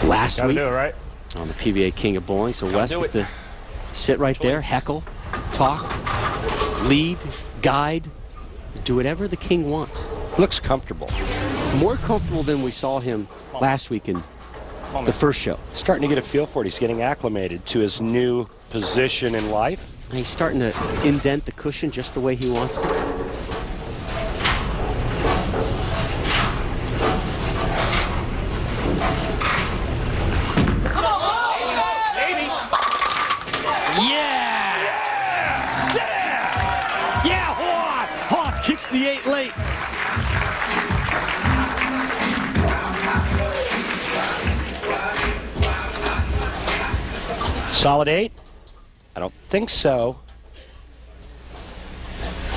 last week right? on the PBA King of Bowling. So Wes gets to sit right there, heckle, talk, lead, guide, do whatever the king wants. Looks comfortable. More comfortable than we saw him last week in the first show. Starting to get a feel for it. He's getting acclimated to his new position in life. He's starting to indent the cushion just the way he wants to. Come on, baby! Yeah! Yeah, Hoss! Hoss kicks the 8 late. Solid 8? I don't think so.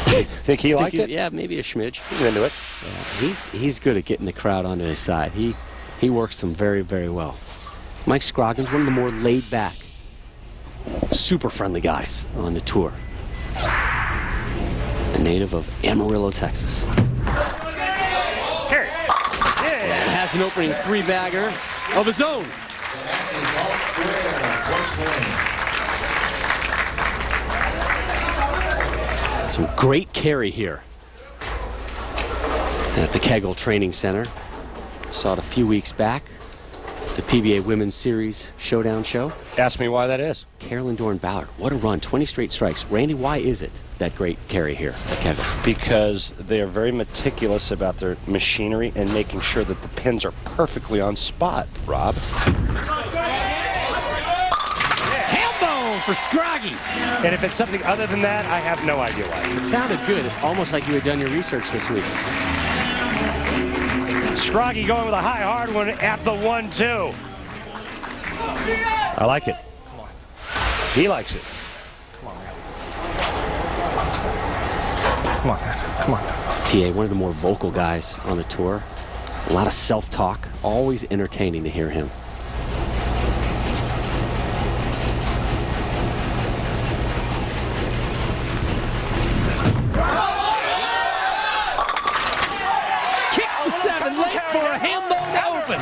Think he liked it? Yeah, maybe a smidge. He's into it. Yeah, he's good at getting the crowd onto his side. He works them very, very well. Mike Scroggins, one of the more laid-back, super friendly guys on the tour. The native of Amarillo, Texas. And has an opening 3-bagger of his own. Some great carry here at the Kegel Training Center. Saw it a few weeks back. The PBA Women's Series Showdown show. Ask me why that is. Carolyn Dorn-Ballard, what a run, 20 straight strikes. Randy, why is it that great carry here at Kegel? Because they are very meticulous about their machinery and making sure that the pins are perfectly on spot, Rob. For Scroggy. And if it's something other than that, I have no idea why. It sounded good, almost like you had done your research this week. Scroggy going with a high, hard one at the 1-2. I like it. Come on. He likes it. Come on, man. Come on, man. Come on. PA, one of the more vocal guys on the tour. A lot of self-talk, always entertaining to hear him. Kicks the 7 late for a ham-bone to open.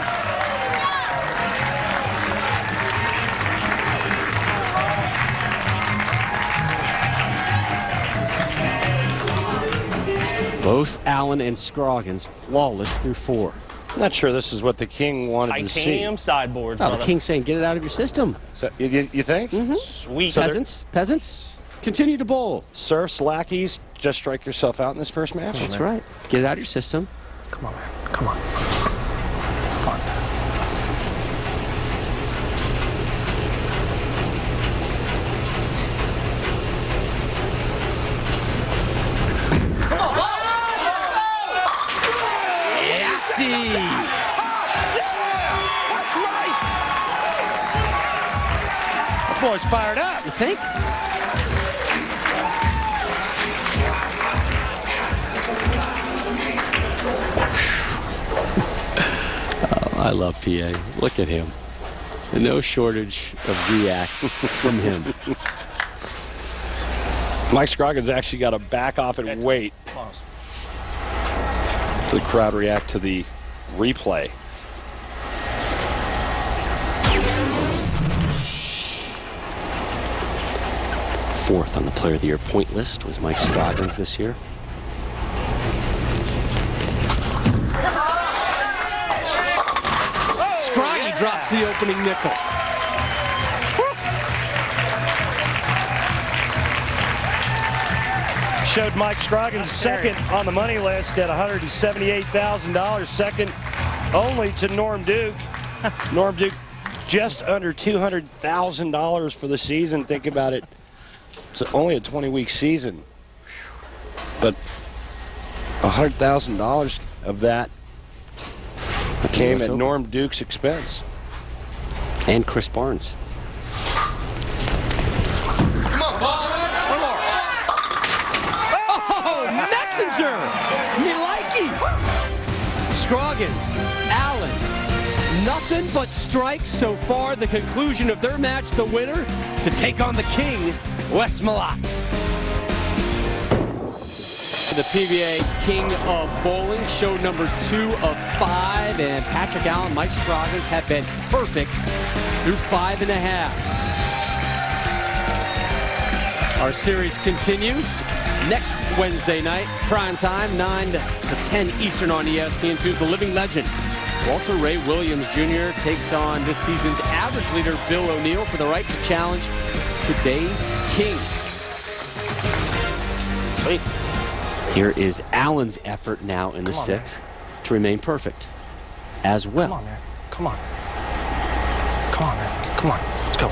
Both Allen and Scroggins flawless through 4. I'm not sure this is what the king wanted to see. Titanium sideboards, Oh, brother. the king's saying, get it out of your system. So, you think? Sweet. Peasants, continue to bowl. Serfs, lackeys, just strike yourself out in this first match. That's right. Get it out of your system. Come on, man. Come on. Come on. Boy's fired up. You think? Oh, I love PA. Look at him. No shortage of reacts from him. Mike Scroggins actually got to back off and wait. The crowd react to the replay. Fourth on the Player of the Year point list was Mike Scroggins this year. Scroggy drops the opening nickel. Showed Mike Scroggins second on the money list at $178,000. Second only to Norm Duke. Norm Duke just under $200,000 for the season. Think about it. It's only a 20-week season. But $100,000 of that came at Norm Duke's expense. And Chris Barnes. Messenger! Me likey! Scroggins, Allen, nothing but strikes so far. The conclusion of their match, the winner to take on the king, Wes Malott. The PBA King of Bowling, show number 2 of 5, and Patrick Allen, Mike Scroggins have been perfect through 5.5. Our series continues next Wednesday night, prime time, 9 to 10 Eastern on ESPN2. The living legend, Walter Ray Williams Jr. takes on this season's average leader, Bill O'Neill, for the right to challenge today's king. Sweet. Here is Allen's effort now in the 6th to remain perfect as well. Come on, man. Come on. Come on, man. Come on. Let's go.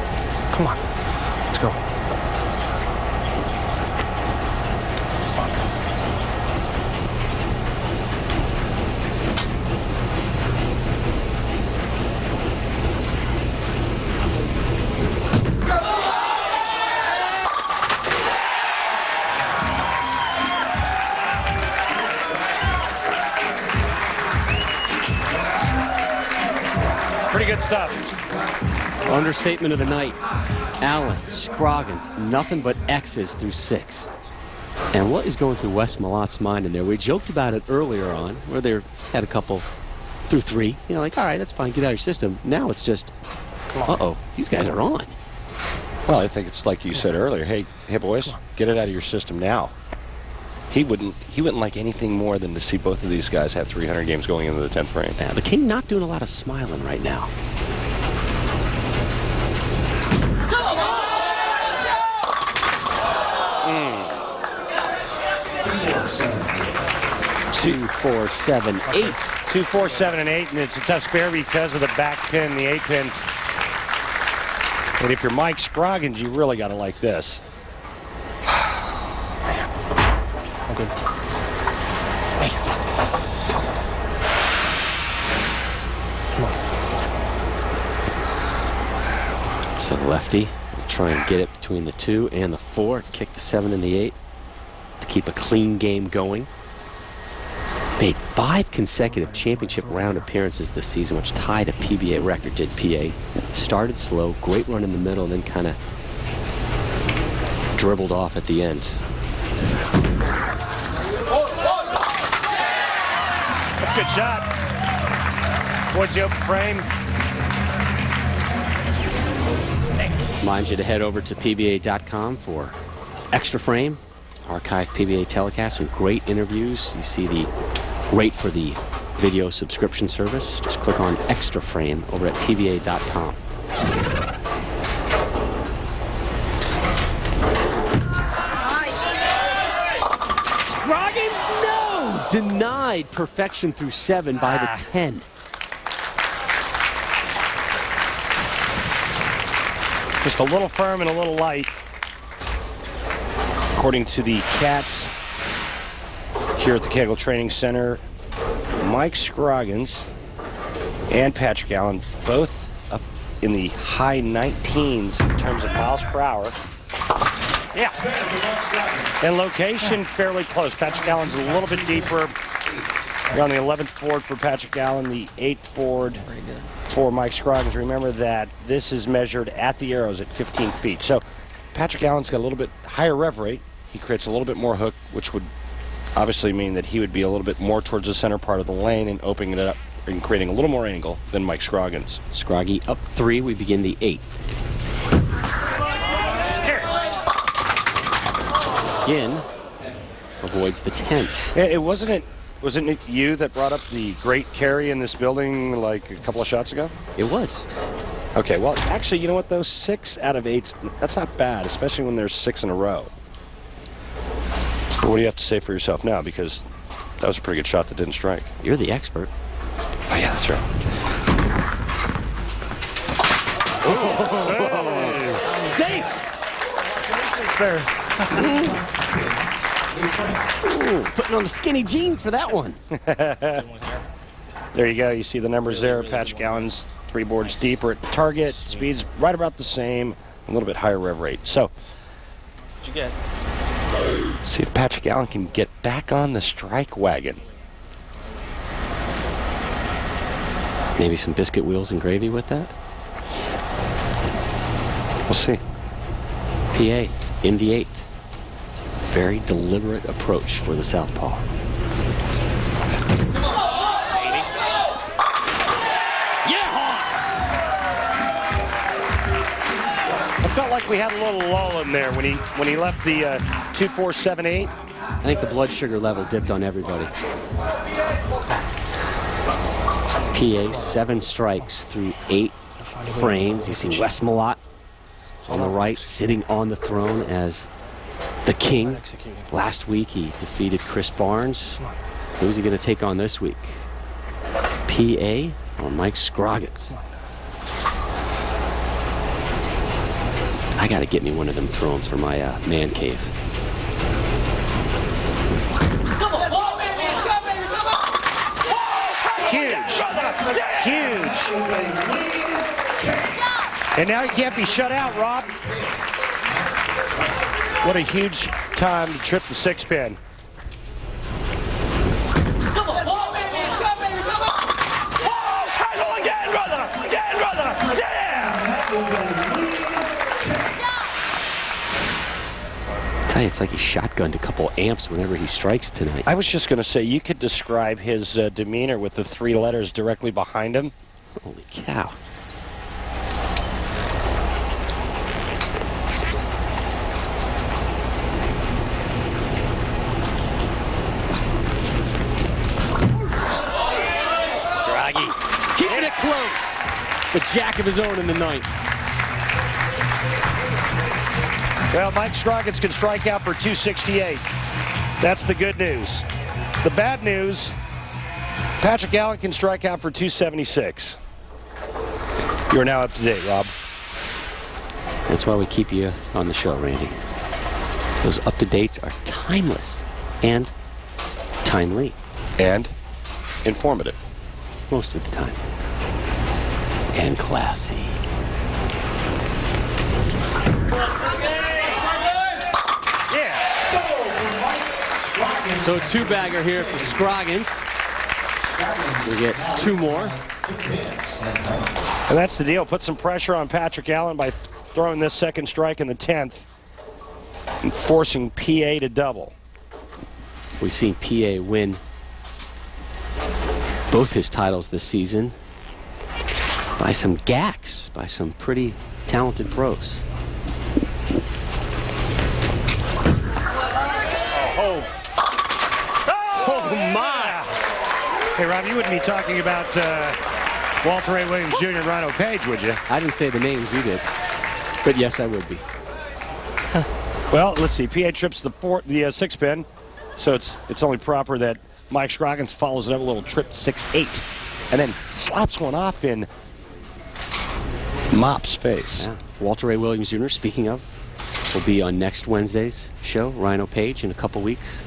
Come on. Let's go. Pretty good stuff. Understatement of the night. Allen, Scroggins, nothing but X's through 6. And what is going through Wes Malott's mind in there? We joked about it earlier on, where they had a couple through 3. You know, like, all right, that's fine, get out of your system. Now it's just, uh-oh, these guys are on. Well, I think it's like you said earlier. Hey boys, get it out of your system now. He wouldn't like anything more than to see both of these guys have 300 games going into the 10th frame. Yeah, the king not doing a lot of smiling right now. Two, 4, 7, 8. 2, 4, 7, and 8, and it's a tough spare because of the back pin, the 8 pin. But if you're Mike Scroggins, you really got to like this. I'm good. Come on. So the lefty will try and get it between the 2 and the 4, kick the 7 and the 8 to keep a clean game going. Made 5 consecutive championship round appearances this season, which tied a PBA record, did PA. Started slow, great run in the middle, and then kind of dribbled off at the end. That's a good shot. Towards the open frame. Remind you to head over to PBA.com for Extra Frame, archived PBA telecast, and great interviews. You see the rate for the video subscription service. Just click on Extra Frame over at PBA.com. Scroggins, no! Denied perfection through 7 by the 10. Just a little firm and a little light. According to the Cats here at the Kegel Training Center, Mike Scroggins and Patrick Allen both up in the high 19s in terms of miles per hour. Yeah. And location fairly close. Patrick Allen's a little bit deeper. You're on the 11th board for Patrick Allen, the 8th board for Mike Scroggins. Remember that this is measured at the arrows at 15 feet. So Patrick Allen's got a little bit higher rev rate. He creates a little bit more hook, which would obviously mean that he would be a little bit more towards the center part of the lane and opening it up and creating a little more angle than Mike Scroggins. Scroggy up 3. We begin the 8th. Again, avoids the 10th. Wasn't it you that brought up the great carry in this building like a couple of shots ago? It was. Okay, well, actually, you know what, though? 6 out of 8, that's not bad, especially when there's 6 in a row. But what do you have to say for yourself now? Because that was a pretty good shot that didn't strike. You're the expert. Oh, yeah, that's right. Oh. Safe! There. Ooh, putting on the skinny jeans for that one. There you go. You see the numbers there. Patrick Allen's 3 boards deeper at the target. Speed's right about the same. A little bit higher rev rate. So, What'd you get? see if Patrick Allen can get back on the strike wagon. Maybe some biscuit wheels and gravy with that? We'll see. PA in the 8th. Very deliberate approach for the southpaw. I felt like we had a little lull in there when he left the 2-4-7-8. I think the blood sugar level dipped on everybody. PA 7 strikes through 8 frames. You see Wes Malott on the right, sitting on the throne as the king. Last week he defeated Chris Barnes. Who's he going to take on this week? PA or Mike Scroggins? I got to get me one of them thrones for my man cave. Huge. And now he can't be shut out, Rob. What a huge time to trip the 6-pin. It's like he shotgunned a couple amps whenever he strikes tonight. I was just going to say, you could describe his demeanor with the 3 letters directly behind him. Holy cow. Scroggy keeping it close. The jack of his own in the 9th. Well, Mike Scroggins can strike out for 268. That's the good news. The bad news, Patrick Allen can strike out for 276. You're now up to date, Rob. That's why we keep you on the show, Randy. Those up-to-dates are timeless and timely. And informative. Most of the time. And classy. So a two-bagger here for Scroggins. We get two more. And that's the deal. Put some pressure on Patrick Allen by throwing this second strike in the 10th and forcing PA to double. We've seen PA win both his titles this season by some gacks, by some pretty talented pros. Oh my! Hey, Rob, you wouldn't be talking about Walter A. Williams Jr. and Rhino Page, would you? I didn't say the names, you did. But yes, I would be. Well, let's see. PA trips the six pin, so it's only proper that Mike Scroggins follows it up a little trip 6-8, and then slaps one off in Mop's face. Yeah. Walter A. Williams Jr., speaking of, will be on next Wednesday's show. Rhino Page in a couple weeks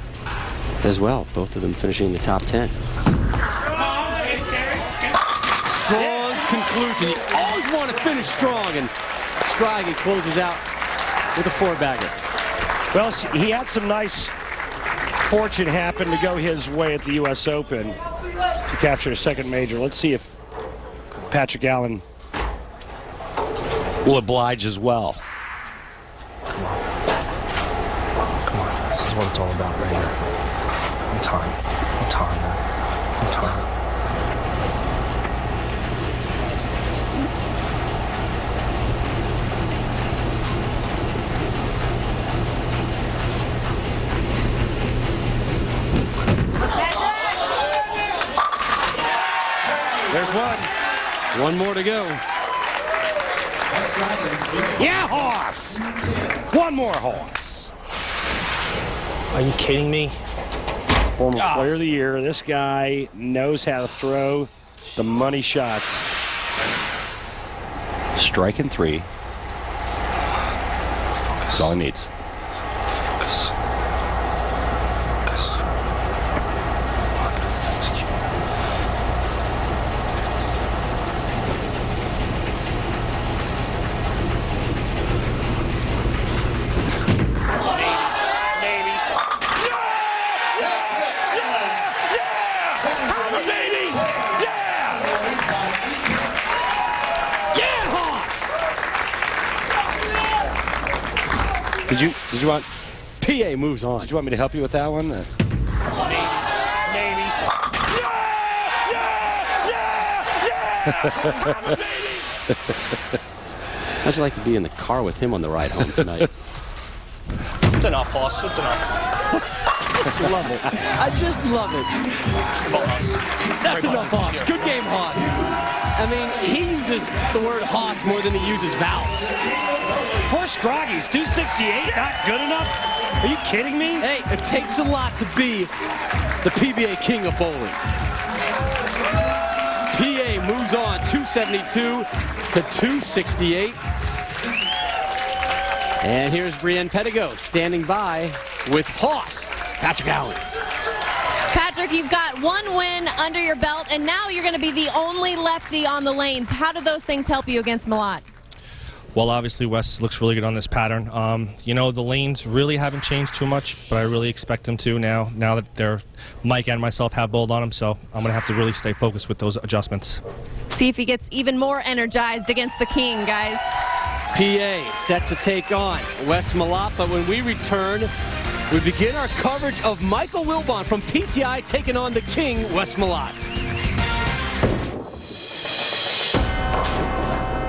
as well. Both of them finishing in the top 10. Strong conclusion. You always want to finish strong, and Scroggins closes out with a four-bagger. Well, he had some nice fortune happen to go his way at the U.S. Open to capture a second major. Let's see if Patrick Allen will oblige as well. Come on. This is what it's all about right here. I'm time, man. I'm time. There's one. One more to go. Yeah, horse! One more horse. Are you kidding me? Former player of the year. This guy knows how to throw the money shots. Strike in 3. That's all he needs. Focus. Did you want? PA moves on. Did you want me to help you with that one? Maybe. How'd you like to be in the car with him on the ride home tonight? It's enough, Hoss. It's enough. Love it. I just love it. That's enough, Hoss. Good game, Hoss. I mean, he uses the word Hoss more than he uses vowels. Poor Scroggies, 268, not good enough? Are you kidding me? Hey, it takes a lot to be the PBA King of Bowling. PA moves on 272 to 268. And here's Brienne Pedigo standing by with Hoss, Patrick Allen. Patrick, you've got one win under your belt, and now you're going to be the only lefty on the lanes. How do those things help you against Malott? Well, obviously, Wes looks really good on this pattern. You know, the lanes really haven't changed too much, but I really expect them to now that Mike and myself have bowled on them, so I'm going to have to really stay focused with those adjustments. See if he gets even more energized against the King, guys. PA set to take on Wes Malott, but when we return, we begin our coverage of Michael Wilbon from PTI taking on the King, Wes Malott.